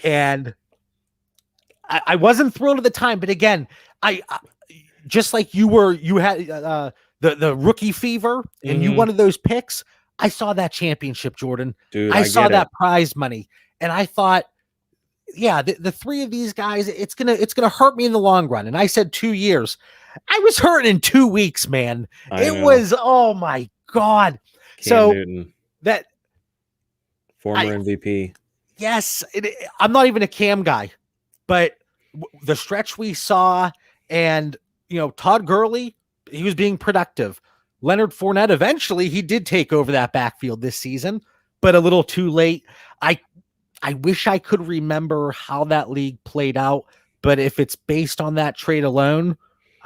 And I wasn't thrilled at the time, but again, I just like you had the rookie fever, and you wanted those picks. I saw that championship, Jordan. Dude, I saw that prize money, and I thought, yeah, the three of these guys, it's gonna hurt me in the long run. And I said 2 years. I was hurting in 2 weeks, man. It was, oh my God. Cam Newton, that former MVP. Yes, I'm not even a Cam guy, but the stretch we saw, and Todd Gurley, he was being productive. Leonard Fournette, eventually he did take over that backfield this season, but a little too late. I wish I could remember how that league played out, but if it's based on that trade alone,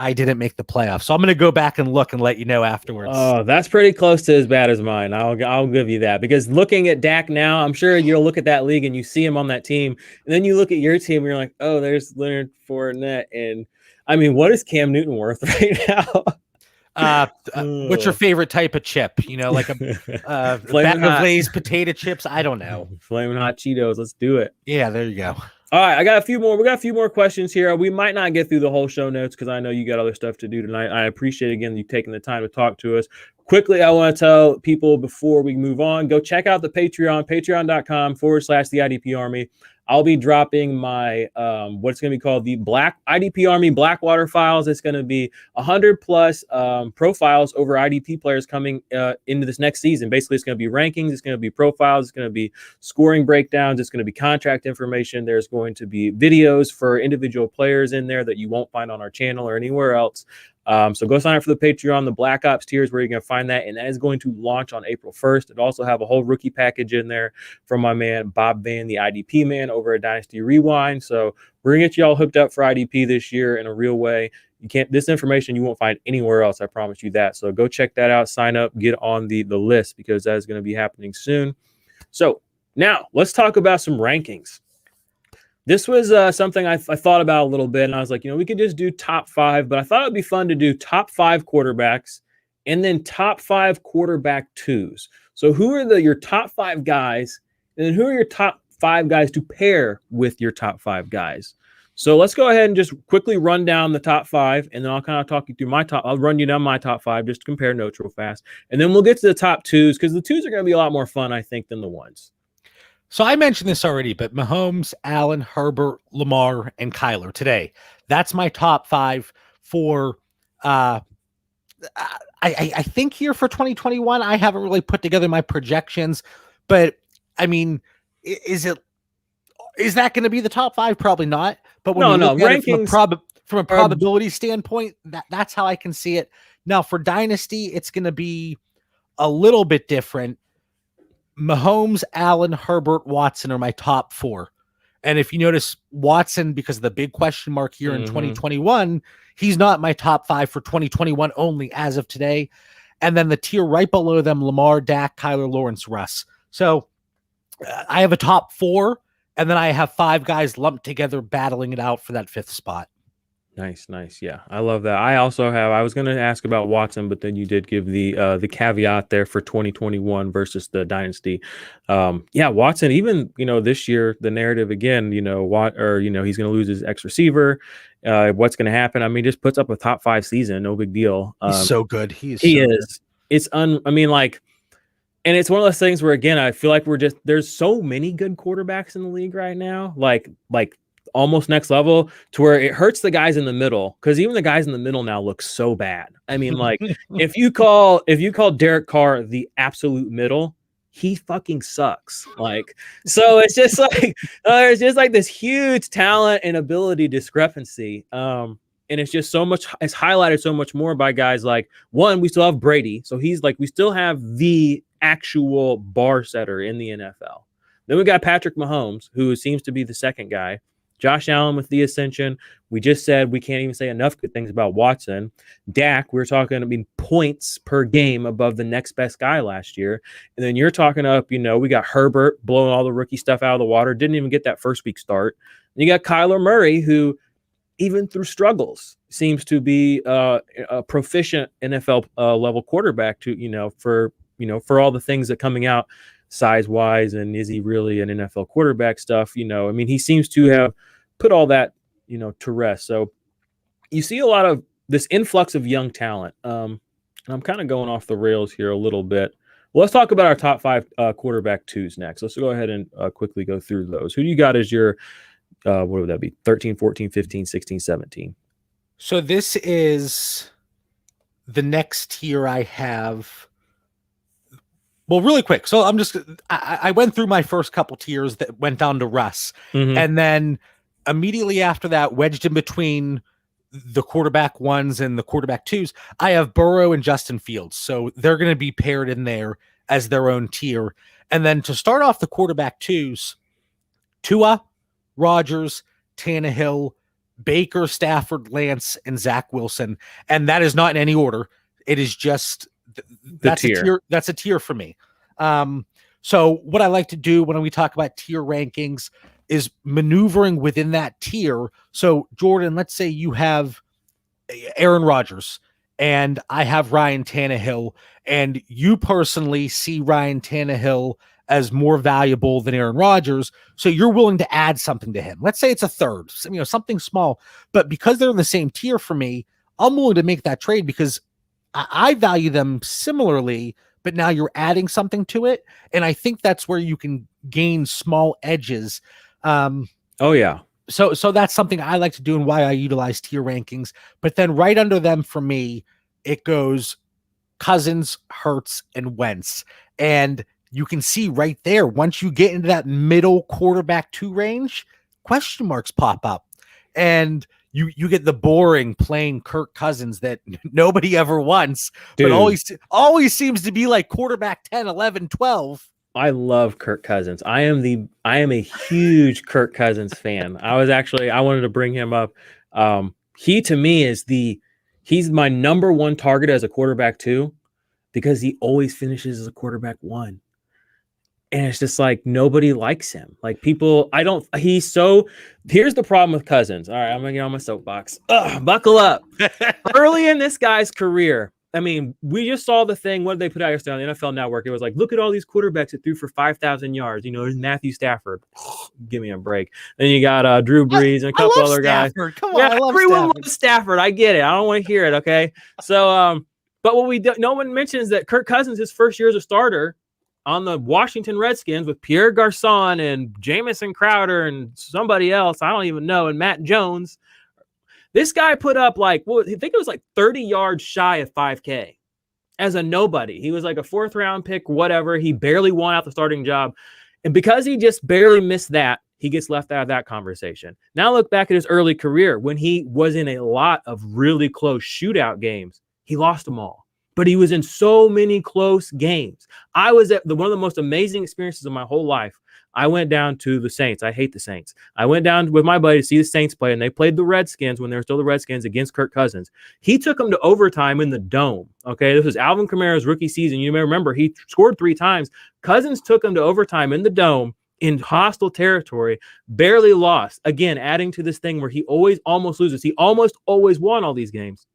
I didn't make the playoffs. So I'm going to go back and look and let you know afterwards. Oh, that's pretty close to as bad as mine. I'll give you that, because looking at Dak now, I'm sure you'll look at that league and you see him on that team, and then you look at your team and you're like, oh, there's Leonard Fournette. And I mean, what is Cam Newton worth right now? What's your favorite type of chip? Like a bag of Lay's potato chips? I don't know. Flaming hot Cheetos. Let's do it. Yeah, there you go. All right, I got a few more. We got a few more questions here. We might not get through the whole show notes because I know you got other stuff to do tonight. I appreciate, again, you taking the time to talk to us. Quickly, I want to tell people before we move on, go check out the Patreon, patreon.com/the IDP Army. I'll be dropping my what's going to be called the IDP Army Blackwater files. It's going to be 100 plus profiles over IDP players coming into this next season. Basically, it's going to be rankings. It's going to be profiles. It's going to be scoring breakdowns. It's going to be contract information. There's going to be videos for individual players in there that you won't find on our channel or anywhere else. So go sign up for the Patreon. The Black Ops tier is where you're going to find that, and that is going to launch on April 1st. It'll also have a whole rookie package in there from my man Bob Van, the IDP man over at Dynasty Rewind. So we're going to get you all hooked up for IDP this year in a real way. This information you won't find anywhere else. I promise you that. So go check that out. Sign up. Get on the list, because that is going to be happening soon. So now let's talk about some rankings. This was something I thought about a little bit, and I was like, we could just do top 5, but I thought it'd be fun to do top 5 quarterbacks and then top 5 quarterback twos. So who are your top 5 guys, and then who are your top 5 guys to pair with your top 5 guys? So let's go ahead and just quickly run down the top 5, and then I'll kind of talk you through my top. I'll run you down my top 5 just to compare notes real fast, and then we'll get to the top 2s because the 2s are going to be a lot more fun, I think, than the 1s. So I mentioned this already, but Mahomes, Allen, Herbert, Lamar, and Kyler today. That's my top 5 for. I think here for 2021, I haven't really put together my projections, but I mean, is that going to be the top 5? Probably not. But when you look at it from a probability standpoint, that's how I can see it. Now for Dynasty, it's going to be a little bit different. Mahomes, Allen, Herbert, Watson are my top 4. And if you notice Watson, because of the big question mark here in 2021, he's not my top 5 for 2021 only as of today. And then the tier right below them, Lamar, Dak, Kyler, Lawrence, Russ. So I have a top 4, and then I have 5 guys lumped together battling it out for that 5th spot. Nice. Yeah, I love that. I was going to ask about Watson, but then you did give the caveat there for 2021 versus the Dynasty. Watson, even, this year, the narrative again, he's going to lose his ex receiver. What's going to happen? I mean, just puts up a top 5 season. No big deal. He's so good. He is. Good. It's and it's one of those things where, again, I feel like there's so many good quarterbacks in the league right now. Like almost next level to where it hurts the guys in the middle, because even the guys in the middle now look so bad. I mean, like if you call Derek Carr the absolute middle, he fucking sucks. Like, so it's just like there's just like this huge talent and ability discrepancy. And it's just it's highlighted so much more by guys like, one, we still have Brady. So he's like, we still have the actual bar setter in the NFL. Then we got Patrick Mahomes, who seems to be the second guy. Josh Allen with the ascension. We just said we can't even say enough good things about Watson. Dak, we're talking, points per game above the next best guy last year. And then you're talking up, we got Herbert blowing all the rookie stuff out of the water. Didn't even get that first week start. And you got Kyler Murray, who even through struggles seems to be a proficient NFL level quarterback for all the things that coming out size-wise, and is he really an NFL quarterback stuff? He seems to have put all that, to rest. So you see a lot of this influx of young talent. And I'm kind of going off the rails here a little bit. Well, let's talk about our top 5 quarterback 2s next. Let's go ahead and quickly go through those. Who do you got as your, what would that be? 13, 14, 15, 16, 17. So this is the next tier I have. Well, really quick. So I went through my first couple tiers that went down to Russ. And then immediately after that, wedged in between the quarterback 1s and the quarterback 2s, I have Burrow and Justin Fields. So they're going to be paired in there as their own tier. And then to start off the quarterback 2s, Tua, Rodgers, Tannehill, Baker, Stafford, Lance, and Zach Wilson. And that is not in any order. It is just... That's a tier for me. So what I like to do when we talk about tier rankings is maneuvering within that tier. So Jordan, let's say you have Aaron Rodgers and I have Ryan Tannehill, and you personally see Ryan Tannehill as more valuable than Aaron Rodgers. So you're willing to add something to him. Let's say it's a third, something small, but because they're in the same tier for me, I'm willing to make that trade because I value them similarly, but now you're adding something to it. And I think that's where you can gain small edges. So that's something I like to do and why I utilize tier rankings. But then right under them for me, it goes Cousins, Hurts, and Wentz. And you can see right there, once you get into that middle quarterback 2 range, question marks pop up. And you get the boring plain Kirk Cousins that nobody ever wants, but always seems to be like quarterback 10, 11, 12. I love Kirk Cousins. I am a huge Kirk Cousins fan. I wanted to bring him up. He to me he's my number 1 target as a quarterback 2, because he always finishes as a quarterback 1. And it's just like nobody likes him. Like people, here's the problem with Cousins. All right, I'm gonna get on my soapbox. Buckle up. Early in this guy's career, I mean, we just saw the thing. What did they put out yesterday on the NFL Network? It was like, look at all these quarterbacks that threw for 5,000 yards. You know, there's Matthew Stafford. Give me a break. Then you got Drew Brees and a couple other Stafford. guys. Come on, everyone loves Stafford. I get it. I don't want to hear it. Okay. So, but what we do, no one mentions that Kirk Cousins, his first year as a starter on the Washington Redskins with Pierre Garçon and Jamison Crowder and somebody else, I don't even know, and Matt Jones. This guy put up I think it was like 30 yards shy of 5K as a nobody. He was like a 4th round pick, whatever. He barely won out the starting job. And because he just barely missed that, he gets left out of that conversation. Now look back at his early career when he was in a lot of really close shootout games. He lost them all, but he was in so many close games. I was at one of the most amazing experiences of my whole life. I went down to the Saints. I hate the Saints. I went down with my buddy to see the Saints play, and they played the Redskins when they were still the Redskins against Kirk Cousins. He took them to overtime in the Dome. Okay, this was Alvin Kamara's rookie season. You may remember he scored 3 times. Cousins took him to overtime in the Dome in hostile territory, barely lost. Again, adding to this thing where he always almost loses. He almost always won all these games.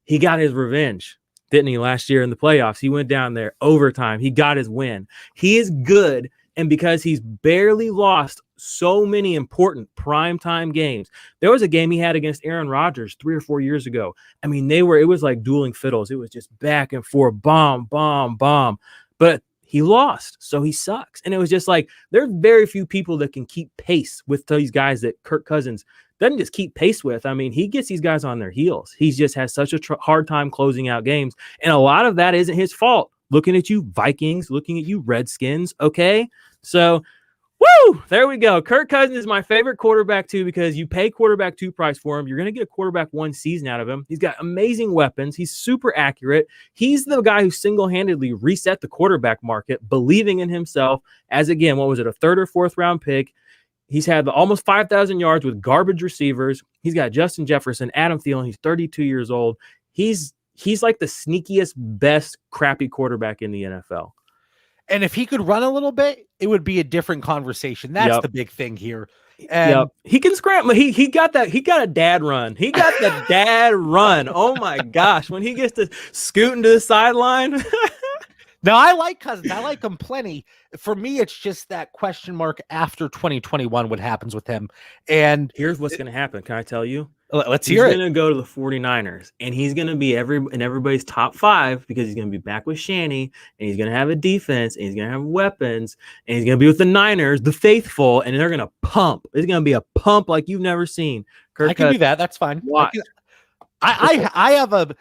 He got his revenge, didn't he, last year in the playoffs? He went down there overtime. He got his win. He is good. And because he's barely lost so many important primetime games, there was a game he had against Aaron Rodgers 3 or 4 years ago. I mean, it was like dueling fiddles. It was just back and forth, bomb, bomb, bomb. But he lost, so he sucks. And it was just like, there's very few people that can keep pace with these guys that Kirk Cousins doesn't just keep pace with. I mean, he gets these guys on their heels. He just has such a hard time closing out games. And a lot of that isn't his fault. Looking at you, Vikings, looking at you, Redskins, okay? So, woo, there we go. Kirk Cousins is my favorite quarterback, too, because you pay quarterback 2 price for him. You're going to get a quarterback 1 season out of him. He's got amazing weapons. He's super accurate. He's the guy who single-handedly reset the quarterback market, believing in himself as, again, what was it, a 3rd or 4th round pick. He's had almost 5,000 yards with garbage receivers. He's got Justin Jefferson, Adam Thielen. He's 32 years old. He's like the sneakiest, best crappy quarterback in the NFL. And if he could run a little bit, it would be a different conversation. That's the big thing here. And he can scramble. He got that. He got a dad run. He got the dad run. Oh my gosh. When he gets to scooting to the sideline. Now, I like Cousins. I like him plenty. For me, it's just that question mark after 2021, what happens with him. And here's what's going to happen. Can I tell you? Let's hear it. He's going to go to the 49ers, and he's going to be in everybody's top 5 because he's going to be back with Shanny, and he's going to have a defense, and he's going to have weapons, and he's going to be with the Niners, the faithful, and they're going to pump. It's going to be a pump like you've never seen. I can do that. That's fine. I have a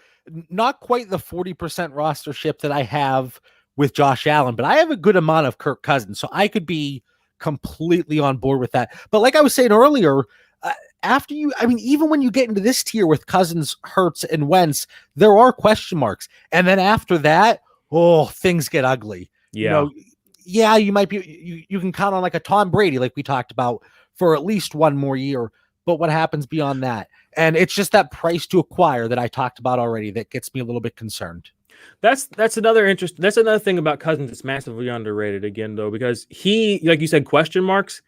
not quite the 40% rostership that I have with Josh Allen, but I have a good amount of Kirk Cousins, so I could be completely on board with that. But like I was saying earlier, even when you get into this tier with Cousins, Hurts, and Wentz, there are question marks. And then after that, things get ugly. Yeah. You might be, you can count on like a Tom Brady, like we talked about, for at least 1 more year. But what happens beyond that? And it's just that price to acquire that I talked about already that gets me a little bit concerned. That's another thing about Cousins that's massively underrated again, though, because he, like you said, question marks.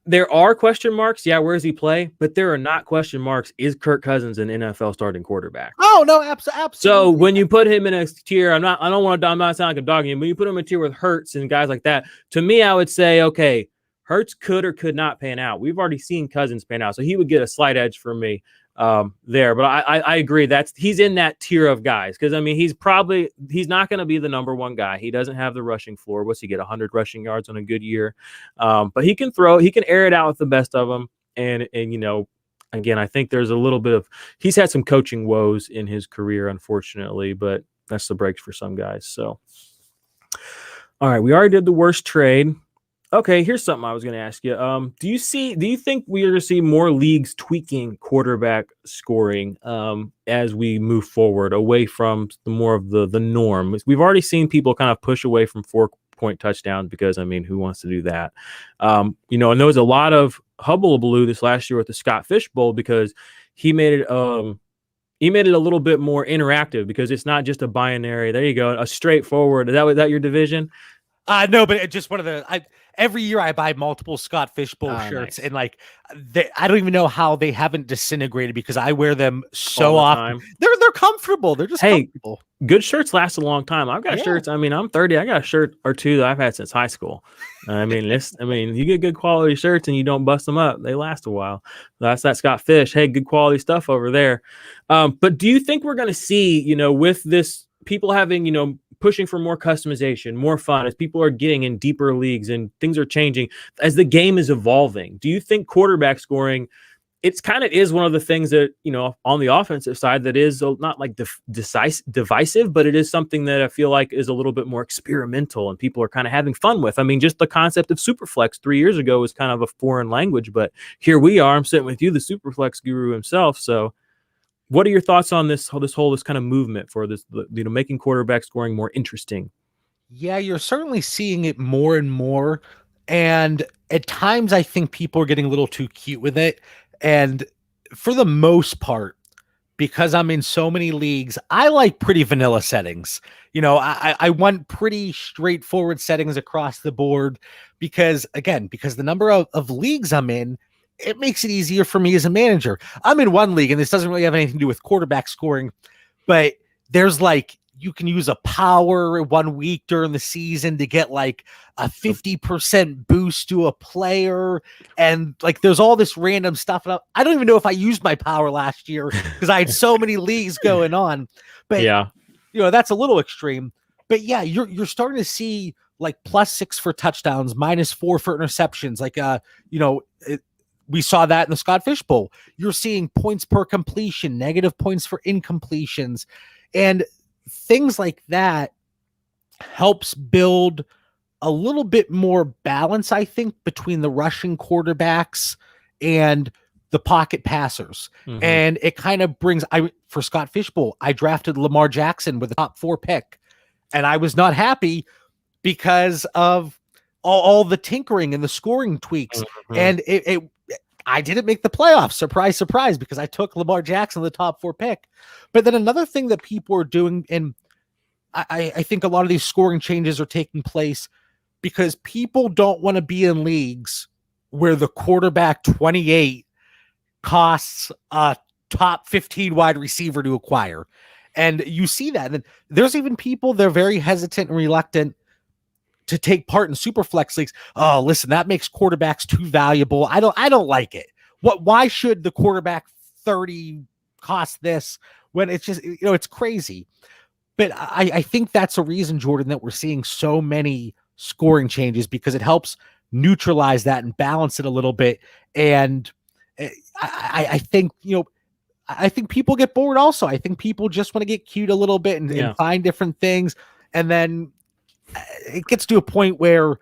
There are question marks. Yeah, where does he play? But there are not question marks. Is Kirk Cousins an NFL starting quarterback? Oh no, absolutely. So when you put him in a tier, I'm not sounding like a dog game. When you put him in a tier with Hurts and guys like that, to me, I would say, okay, Hurts could or could not pan out. We've already seen Cousins pan out, so he would get a slight edge for me there. But I agree he's in that tier of guys because I mean he's not going to be the number 1 guy. He doesn't have the rushing floor. What's he get? 100 rushing yards on a good year, but he can throw. He can air it out with the best of them. And again, I think there's a little bit of he's had some coaching woes in his career, unfortunately. But that's the breaks for some guys. So, all right, we already did the worst trade. Okay, here's something I was going to ask you. Do you think we are going to see more leagues tweaking quarterback scoring as we move forward away from more of the norm? We've already seen people kind of push away from 4-point touchdowns because, I mean, who wants to do that? And there was a lot of hullabaloo this last year with the Scott Fish Bowl because he made it a little bit more interactive because it's not just a binary. There you go, a straightforward. Is that your division? No, but it's just one of the every year I buy multiple Scott Fishbowl Oh, shirts, nice. and like I don't even know how they haven't disintegrated because I wear them so All the often. time. They're comfortable. They're just Hey, comfortable. good shirts last a long time. I've got Yeah. shirts. I mean, I'm 30. I got a shirt or two that I've had since high school. I mean, you get good quality shirts and you don't bust them up. They last a while. That's that Scott Fish. Hey, good quality stuff over there. But do you think we're going to see, with this people having, pushing for more customization, more fun, as people are getting in deeper leagues and things are changing, as the game is evolving? Do you think quarterback scoring, it's kind of is one of the things that, on the offensive side that is not like divisive, but it is something that I feel like is a little bit more experimental and people are kind of having fun with. I mean, just the concept of Superflex 3 years ago was kind of a foreign language, but here we are. I'm sitting with you, the Superflex guru himself. So what are your thoughts on this kind of movement for this, making quarterback scoring more interesting? Yeah, you're certainly seeing it more and more. And at times I think people are getting a little too cute with it. And for the most part, because I'm in so many leagues, I like pretty vanilla settings. I want pretty straightforward settings across the board because the number of leagues I'm in, it makes it easier for me as a manager. I'm in one league, and this doesn't really have anything to do with quarterback scoring, but there's you can use a power 1 week during the season to get like a 50% boost to a player. And there's all this random stuff. And I don't even know if I used my power last year because I had so many leagues going on, but yeah, that's a little extreme. But yeah, you're starting to see +6 for touchdowns, -4 for interceptions. We saw that in the Scott Fish Bowl. You're seeing points per completion, negative points for incompletions, and things like that helps build a little bit more balance, I think, between the rushing quarterbacks and the pocket passers. Mm-hmm. And it kind of brings, for Scott Fish Bowl, I drafted Lamar Jackson with a top 4 pick, and I was not happy because of all the tinkering and the scoring tweaks. Mm-hmm. And I didn't make the playoffs. Surprise, surprise, because I took Lamar Jackson, the top 4 pick. But then another thing that people are doing, and I think a lot of these scoring changes are taking place because people don't want to be in leagues where the quarterback 28 costs a top 15 wide receiver to acquire. And you see that. And there's even people, they're very hesitant and reluctant to take part in super flex leagues. Oh, listen, that makes quarterbacks too valuable. I don't like it. Why should the quarterback 30 cost this when it's just, it's crazy. But I think that's a reason, Jordan, that we're seeing so many scoring changes because it helps neutralize that and balance it a little bit. And I think, I think people get bored also. I think people just want to get cute a little bit and find different things. And then it gets to a point where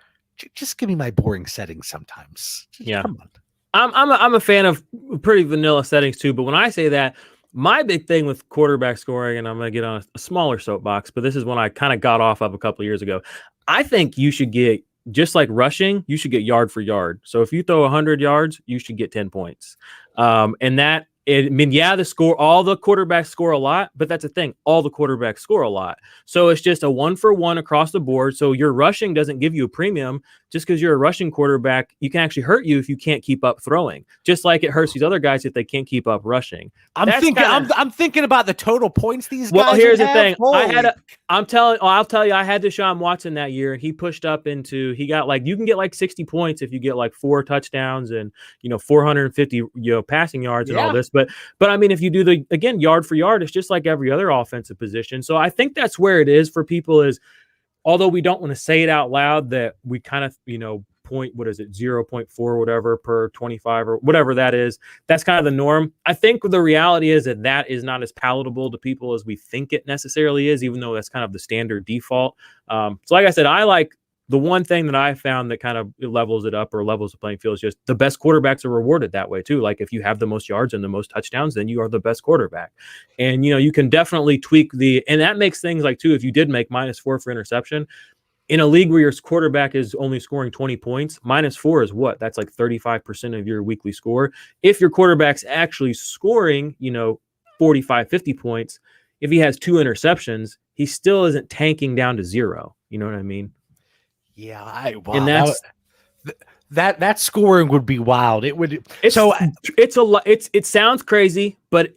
just give me my boring settings sometimes. Come on. I'm a fan of pretty vanilla settings too, but when I say that, my big thing with quarterback scoring, and I'm going to get on a smaller soapbox, but this is one I kind of got off of a couple of years ago. I think you should get, just like rushing, you should get yard for yard. So if you throw 100 yards, you should get 10 points. And that, the score, all the quarterbacks score a lot, but that's the thing. All the quarterbacks score a lot. So it's just a 1-for-1 across the board. So your rushing doesn't give you a premium. Just because you're a rushing quarterback, you can actually hurt you if you can't keep up throwing. Just like it hurts these other guys if they can't keep up rushing. I'm thinking about the total points these guys. Well, here's the thing. Holy. I'll tell you, I had Deshaun Watson that year, and he pushed up into, he got you can get 60 points if you get 4 touchdowns and 450 passing yards and all this. But I mean, if you do yard for yard, it's just like every other offensive position. So I think that's where it is for people is, although we don't want to say it out loud, that we kind of, 0.4 or whatever per 25 or whatever that is. That's kind of the norm. I think the reality is that is not as palatable to people as we think it necessarily is, even though that's kind of the standard default. So like I said, I like the one thing that I found that kind of levels it up or levels the playing field is just the best quarterbacks are rewarded that way too. Like if you have the most yards and the most touchdowns, then you are the best quarterback. And, you can definitely tweak and that makes things too, if you did make -4 for interception, in a league where your quarterback is only scoring 20 points, -4 is what? That's 35% of your weekly score. If your quarterback's actually scoring, 45, 50 points, if he has 2 interceptions, he still isn't tanking down to 0. You know what I mean? Yeah. And That scoring would be wild. It would. It sounds crazy, but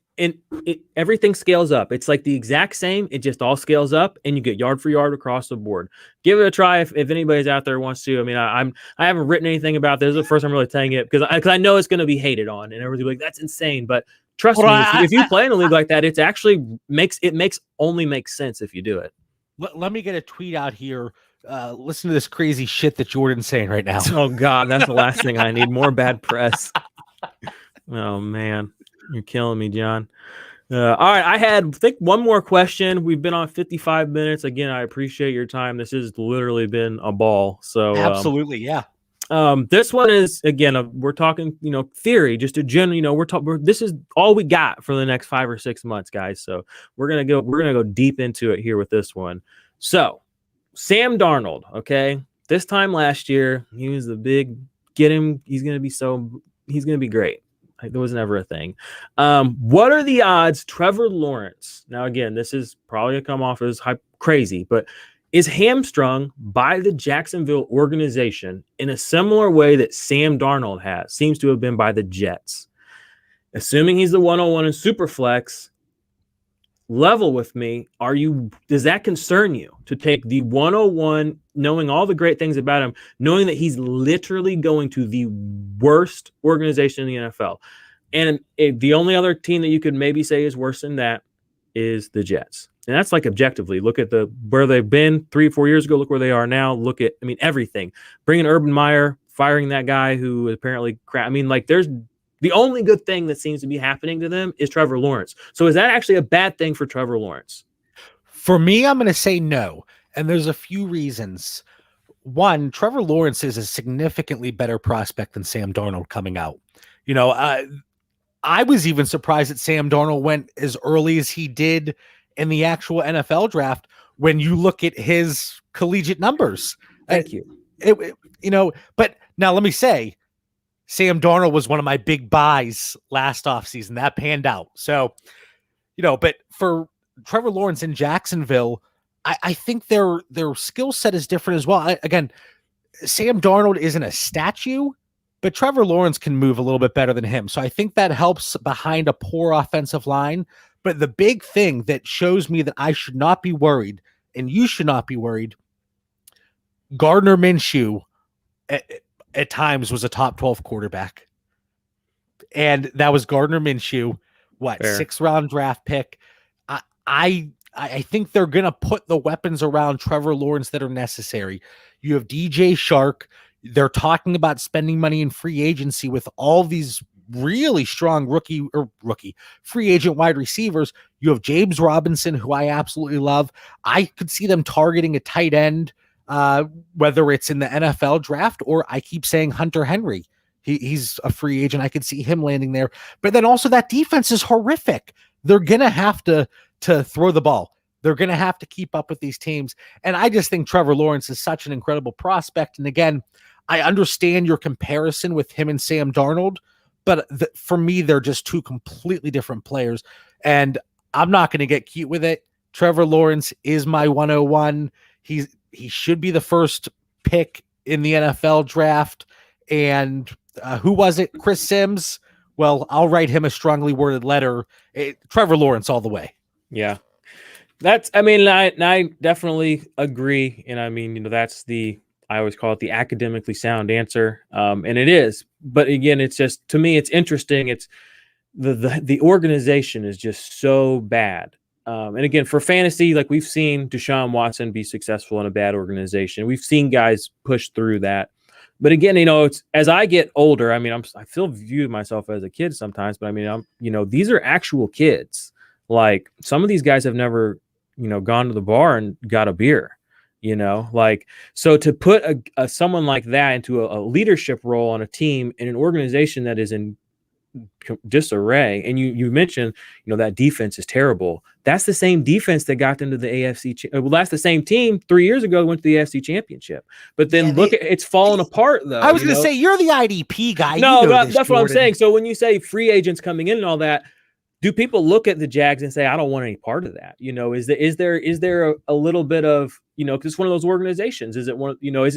everything scales up. It's like the exact same. It just all scales up, and you get yard for yard across the board. Give it a try if anybody's out there wants to. I mean, I haven't written anything about this. This is the first time I'm really saying it because I know it's going to be hated on, and everybody's like, "That's insane." But trust me, if you play in a league like that, it's actually makes sense if you do it. Let me get a tweet out here. Listen to this crazy shit that Jordan's saying right now. Oh God, that's the last thing I need. More bad press. Oh man, you're killing me, John. All right, I think one more question. We've been on 55 minutes. Again, I appreciate your time. This has literally been a ball. So absolutely, yeah. This one is again, we're talking, theory, just a general, this is all we got for the next 5 or 6 months, guys. So we're gonna go deep into it here with this one. So Sam Darnold, okay. This time last year, he was the big get him. He's gonna be great. There was never a thing. What are the odds Trevor Lawrence? Now, again, this is probably gonna come off as crazy, but is hamstrung by the Jacksonville organization in a similar way that Sam Darnold seems to have been by the Jets. Assuming he's the 101 in Superflex, level with me. Does that concern you to take the 101, knowing all the great things about him, knowing that he's literally going to the worst organization in the NFL? And the only other team that you could maybe say is worse than that is the Jets. And that's like objectively. Look at where they've been 3 or 4 years ago. Look where they are now. Look at, everything. Bringing Urban Meyer, firing that guy who apparently crap. There's the only good thing that seems to be happening to them is Trevor Lawrence. So is that actually a bad thing for Trevor Lawrence? For me, I'm going to say no. And there's a few reasons. One, Trevor Lawrence is a significantly better prospect than Sam Darnold coming out. I was even surprised that Sam Darnold went as early as he did in the actual NFL draft when you look at his collegiate numbers. Thank you. But now let me say, Sam Darnold was one of my big buys last offseason. That panned out. So, but for Trevor Lawrence in Jacksonville, I think their skill set is different as well. Again, Sam Darnold isn't a statue, but Trevor Lawrence can move a little bit better than him. So I think that helps behind a poor offensive line. But the big thing that shows me that I should not be worried, and you should not be worried, Gardner Minshew at times was a top 12 quarterback. And that was Gardner Minshew, Fair. 6th round draft pick. I think they're going to put the weapons around Trevor Lawrence that are necessary. You have DJ Shark. They're talking about spending money in free agency with all these really strong free agent wide receivers. You have James Robinson, who I absolutely love. I could see them targeting a tight end, whether it's in the NFL draft or I keep saying Hunter Henry. He's a free agent. I could see him landing there. But then also that defense is horrific. They're going to have to throw the ball. They're going to have to keep up with these teams. And I just think Trevor Lawrence is such an incredible prospect. And again, I understand your comparison with him and Sam Darnold, but for me, they're just two completely different players. And I'm not going to get cute with it. Trevor Lawrence is my 101. He should be the first pick in the NFL draft. And who was it? Chris Sims? Well, I'll write him a strongly worded letter. Trevor Lawrence all the way. Yeah. I definitely agree. And that's I always call it the academically sound answer. And it is, but again, it's just, to me, it's interesting. It's the organization is just so bad. And again, for fantasy, like we've seen Deshaun Watson be successful in a bad organization. We've seen guys push through that. But again, it's as I get older, I still view myself as a kid sometimes, but these are actual kids. Like some of these guys have never, gone to the bar and got a beer. So to put someone like that into a leadership role on a team in an organization that is in disarray, and you mentioned, that defense is terrible. That's the same defense that got them to the AFC. Well, that's the same team 3 years ago went to the AFC Championship. But then it's falling apart, though. I was going to say, you're the IDP guy. No, that's what I'm saying. So when you say free agents coming in and all that, do people look at the Jags and say, I don't want any part of that? Is there a little bit of, because it's one of those organizations. Is it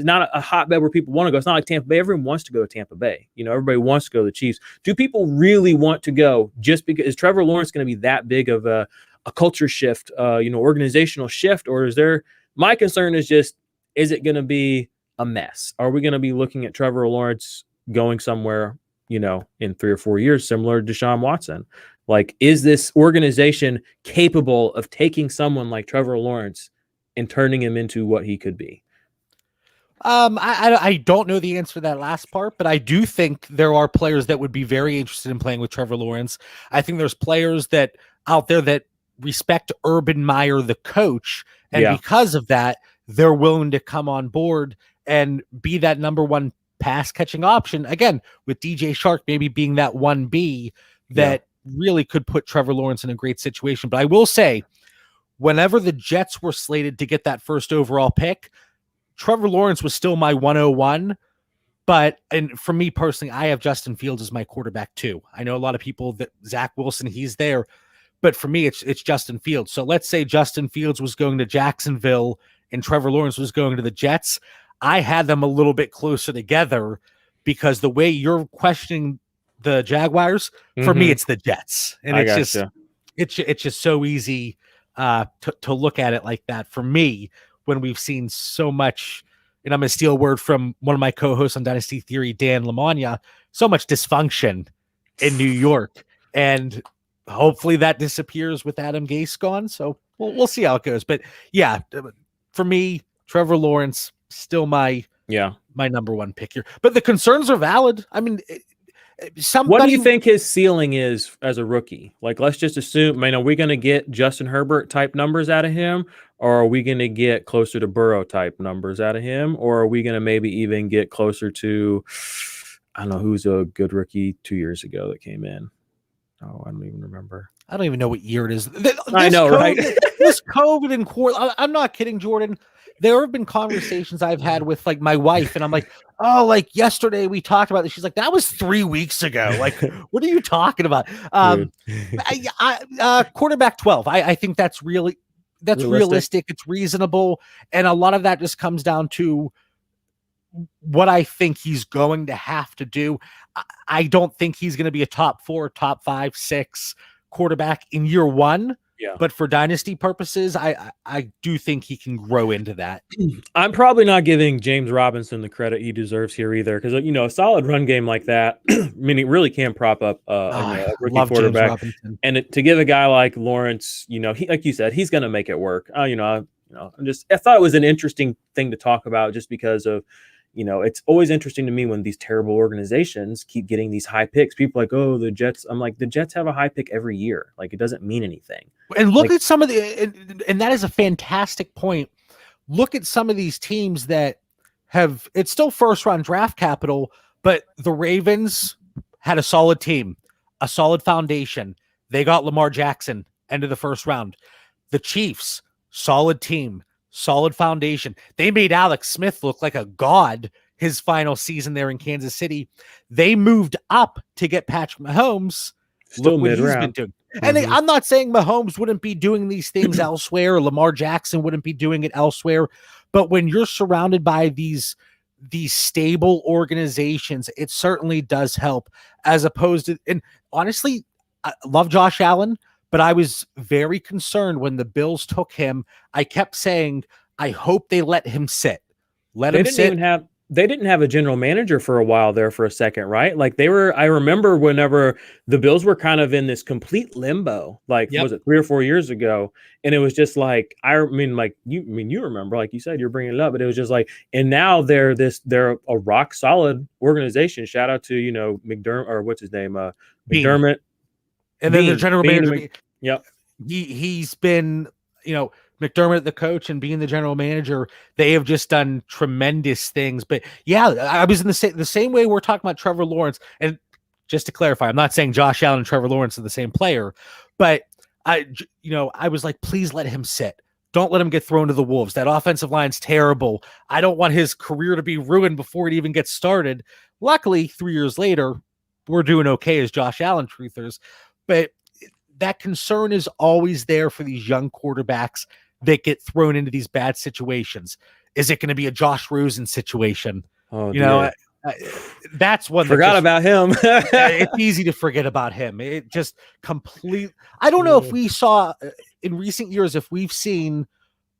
not a hotbed where people want to go? It's not like Tampa Bay. Everyone wants to go to Tampa Bay. Everybody wants to go to the Chiefs. Do people really want to go just because? Is Trevor Lawrence going to be that big of a culture shift, organizational shift? Or my concern is just, is it going to be a mess? Are we going to be looking at Trevor Lawrence going somewhere, in 3 or 4 years, similar to Deshaun Watson? Like, is this organization capable of taking someone like Trevor Lawrence and turning him into what he could be? I don't know the answer to that last part, but I do think there are players that would be very interested in playing with Trevor Lawrence. I think there's players that out there that respect Urban Meyer, the coach, and because of that, they're willing to come on board and be that number one pass catching option. Again, with DJ Shark maybe being that 1B that really could put Trevor Lawrence in a great situation. But I will say, whenever the Jets were slated to get that first overall pick, Trevor Lawrence was still my 101. And for me personally, I have Justin Fields as my quarterback too. I know a lot of people that Zach Wilson, he's there, but for me, it's Justin Fields. So let's say Justin Fields was going to Jacksonville and Trevor Lawrence was going to the Jets. I had them a little bit closer together because the way you're questioning the Jaguars, for me, it's the Jets. And it's just so easy to look at it like that for me when we've seen so much, and I'm going to steal a word from one of my co-hosts on Dynasty Theory, Dan Lamagna, so much dysfunction in New York. And hopefully that disappears with Adam Gase gone. So we'll see how it goes. But yeah, for me, Trevor Lawrence, still my number one pick here. But the concerns are valid. I mean, what do you think his ceiling is as a rookie? Like, let's just assume, are we going to get Justin Herbert type numbers out of him? Or are we going to get closer to Burrow type numbers out of him? Or are we going to maybe even get closer to, I don't know, who's a good rookie 2 years ago that came in? Oh, I don't even remember. I don't even know what year it is. I know, right? This COVID and quarantine. I'm not kidding, Jordan. There have been conversations I've had with like my wife, and I'm like, oh, like yesterday we talked about this. She's like, that was 3 weeks ago. Like, what are you talking about? Quarterback 12. I think that's realistic. It's reasonable. And a lot of that just comes down to what I think he's going to have to do. I don't think he's going to be a top 4, top 5, 6 quarterback in year one. Yeah. But for dynasty purposes, I do think he can grow into that. I'm probably not giving James Robinson the credit he deserves here either, because a solid run game like that, I mean, it really can prop up a rookie quarterback. And to give a guy like Lawrence, he, like you said, he's going to make it work. I thought it was an interesting thing to talk about, just because of, it's always interesting to me when these terrible organizations keep getting these high picks. People are like, oh, the Jets. I'm like, the Jets have a high pick every year. Like, it doesn't mean anything. And look at some of and that is a fantastic point. Look at some of these teams that have, it's still first round draft capital, but the Ravens had a solid team, a solid foundation. They got Lamar Jackson, end of the first round. The Chiefs, solid team, solid foundation. They made Alex Smith look like a god his final season there in Kansas City. They moved up to get Patrick Mahomes. Still look what he's been doing. And I'm not saying Mahomes wouldn't be doing these things elsewhere, or Lamar Jackson wouldn't be doing it elsewhere. But when you're surrounded by these stable organizations, it certainly does help, as opposed to, and honestly, I love Josh Allen, but I was very concerned when the Bills took him. I kept saying, I hope they let him sit. They didn't have a general manager for a while there for a second, right? Like I remember whenever the Bills were kind of in this complete limbo, was it 3 or 4 years ago? And it was just like, you remember, like you said, you're bringing it up, but it was just like, and now they're a rock solid organization. Shout out to, McDermott, or what's his name? McDermott. And then the general manager. Yep. He's been, McDermott, the coach, and being the general manager, they have just done tremendous things. But yeah, I was in the same way we're talking about Trevor Lawrence. And just to clarify, I'm not saying Josh Allen and Trevor Lawrence are the same player, but I was like, please let him sit. Don't let him get thrown to the wolves. That offensive line's terrible. I don't want his career to be ruined before it even gets started. Luckily, 3 years later, we're doing okay as Josh Allen truthers. But that concern is always there for these young quarterbacks that get thrown into these bad situations. Is it going to be a Josh Rosen situation? Oh, that's one forgot about him. It's easy to forget about him. It just I don't know if we saw in recent years, if we've seen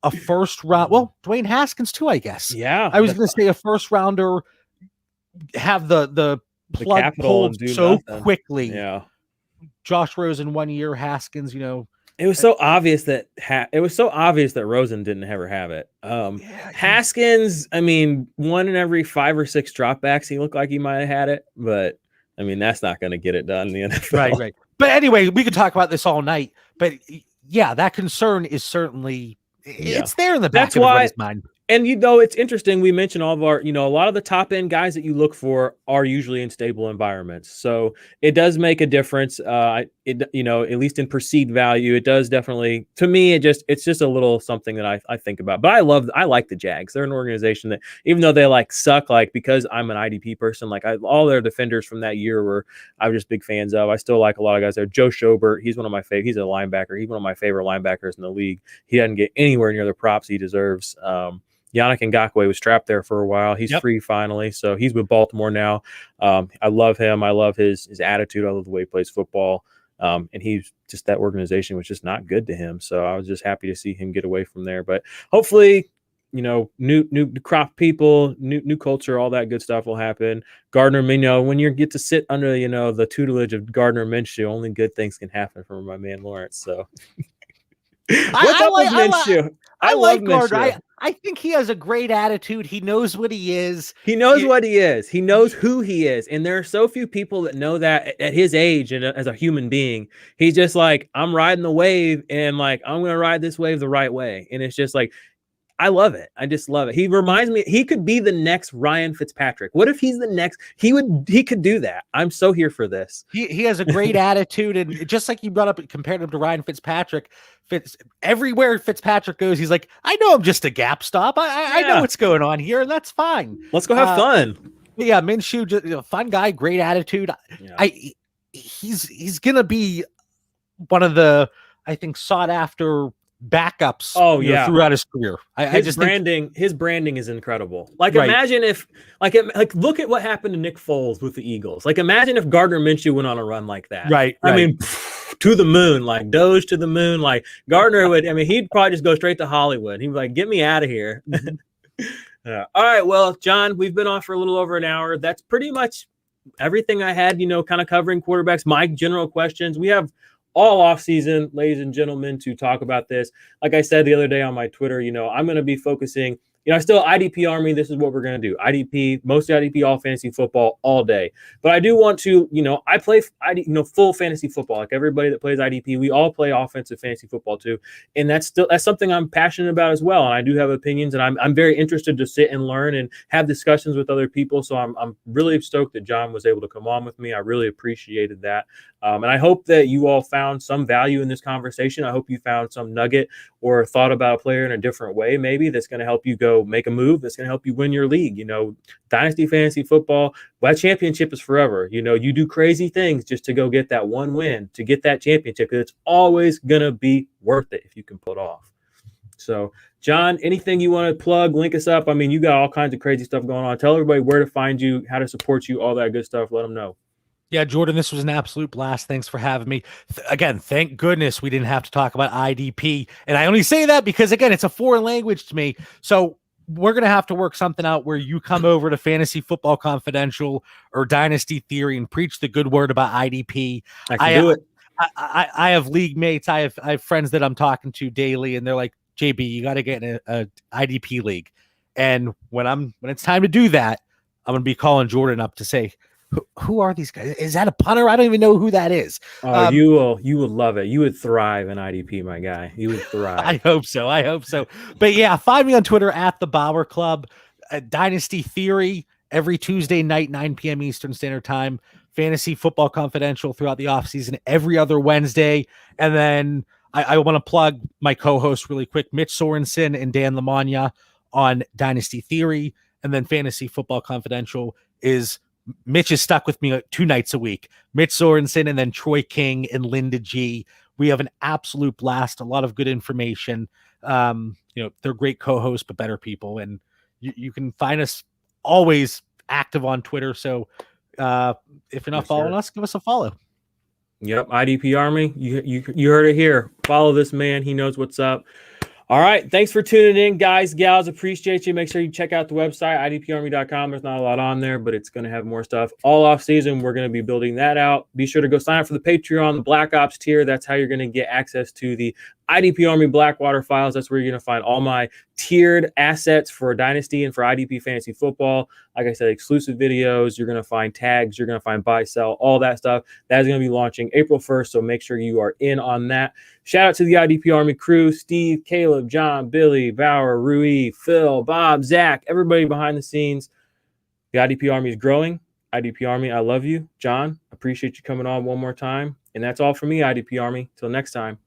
a first round. Well, Dwayne Haskins too, I guess. Yeah, I was going to say a first rounder have the plug pulled so quickly. Yeah, Josh Rosen 1 year, Haskins. It was so obvious that Rosen didn't ever have it. Haskins, I mean, 1 in every 5 or 6 dropbacks, he looked like he might have had it, but I mean, that's not going to get it done in the NFL. Right. But anyway, we could talk about this all night. But yeah, that concern is certainly it's there in the back of everybody's mind. And it's interesting. We mentioned all of our, a lot of the top end guys that you look for are usually in stable environments. So it does make a difference. At least in perceived value, it does definitely. To me, it's just a little something that I think about. But I like the Jags. They're an organization that, even though they suck, because I'm an IDP person, all their defenders from that year I was just big fans of. I still like a lot of guys there. Joe Schobert, he's one of my favorite. He's a linebacker. He's one of my favorite linebackers in the league. He doesn't get anywhere near the props he deserves. Yannick Ngakoue was trapped there for a while. He's free finally, so he's with Baltimore now. I love him. I love his attitude. I love the way he plays football. And he's just, that organization was just not good to him. So I was just happy to see him get away from there. But hopefully, new crop people, new culture, all that good stuff will happen. Gardner Minshew, when you get to sit under the tutelage of Gardner Minshew, only good things can happen for my man Lawrence. So what's up with Minshew? I love Gardner. I think he has a great attitude. He knows what he is. He knows what he is. He knows who he is. And there are so few people that know that at his age and as a human being. He's just I'm riding the wave and I'm going to ride this wave the right way. And it's just I love it. I just love it. He reminds me, he could be the next Ryan Fitzpatrick. What if he's the next? He could do that. I'm so here for this. He has a great attitude. And just like you brought up, compared him to Ryan Fitzpatrick, everywhere Fitzpatrick goes, he's like, I know I'm just a gap stop. I know what's going on here, and that's fine. Let's go have fun. Yeah, Minshew, just, fun guy, great attitude. Yeah. He's gonna be one of the, I think, sought after backups throughout his career. His branding is incredible. Imagine if look at what happened to Nick Foles with the Eagles. Imagine if Gardner Minshew went on a run like that. Right. I mean, to the moon, Doge to the moon. Gardner would, he'd probably just go straight to Hollywood. He'd be like, get me out of here. All right. Well, John, we've been on for a little over an hour. That's pretty much everything I had, kind of covering quarterbacks, my general questions. We have all off season, ladies and gentlemen, to talk about this. Like I said the other day on my Twitter, I'm going to be focusing, still IDP Army. This is what we're going to do. IDP, mostly IDP, all fantasy football all day. But I do want to, I play, full fantasy football. Like everybody that plays IDP, we all play offensive fantasy football too. And that's something I'm passionate about as well. And I do have opinions, and I'm very interested to sit and learn and have discussions with other people. So I'm really stoked that John was able to come on with me. I really appreciated that. And I hope that you all found some value in this conversation. I hope you found some nugget or thought about a player in a different way, maybe that's going to help you go make a move that's going to help you win your league. Dynasty fantasy football, that championship is forever. You do crazy things just to go get that one win, to get that championship, because it's always going to be worth it if you can pull it off. So, John, anything you want to plug, link us up? You got all kinds of crazy stuff going on. Tell everybody where to find you, how to support you, all that good stuff. Let them know. Yeah, Jordan, this was an absolute blast. Thanks for having me. Again, thank goodness we didn't have to talk about IDP. And I only say that because, again, it's a foreign language to me. So we're going to have to work something out where you come over to Fantasy Football Confidential or Dynasty Theory and preach the good word about IDP. I can do it. I have league mates. I have friends that I'm talking to daily, and they're like, JB, you got to get in a IDP league. And when it's time to do that, I'm going to be calling Jordan up to say, who are these guys? Is that a punter? I don't even know who that is. Oh, you would love it. You would thrive in IDP, my guy. You would thrive. I hope so. But yeah, find me on Twitter at the Bauer Club, Dynasty Theory every Tuesday night, 9 p.m. Eastern Standard Time. Fantasy Football Confidential throughout the offseason every other Wednesday. And then I want to plug my co-host really quick, Mitch Sorensen and Dan Lamagna on Dynasty Theory. And then Fantasy Football Confidential is Mitch is stuck with me 2 nights a week. Mitch Sorensen and then Troy King and Linda G. We have an absolute blast, a lot of good information. They're great co-hosts, but better people. And you can find us always active on Twitter. So if you're not following us, give us a follow. Yep, IDP Army. You heard it here. Follow this man. He knows what's up. All right. Thanks for tuning in, guys, gals. Appreciate you. Make sure you check out the website, idparmy.com. There's not a lot on there, but it's going to have more stuff. All off season, we're going to be building that out. Be sure to go sign up for the Patreon, the Black Ops tier. That's how you're going to get access to the IDP Army Blackwater files. That's where you're going to find all my tiered assets for Dynasty and for IDP Fantasy Football. Like I said, exclusive videos. You're going to find tags. You're going to find buy, sell, all that stuff. That is going to be launching April 1st, so make sure you are in on that. Shout out to the IDP Army crew, Steve, Caleb, John, Billy, Bauer, Rui, Phil, Bob, Zach, everybody behind the scenes. The IDP Army is growing. IDP Army, I love you. John, appreciate you coming on one more time. And that's all for me, IDP Army. Till next time.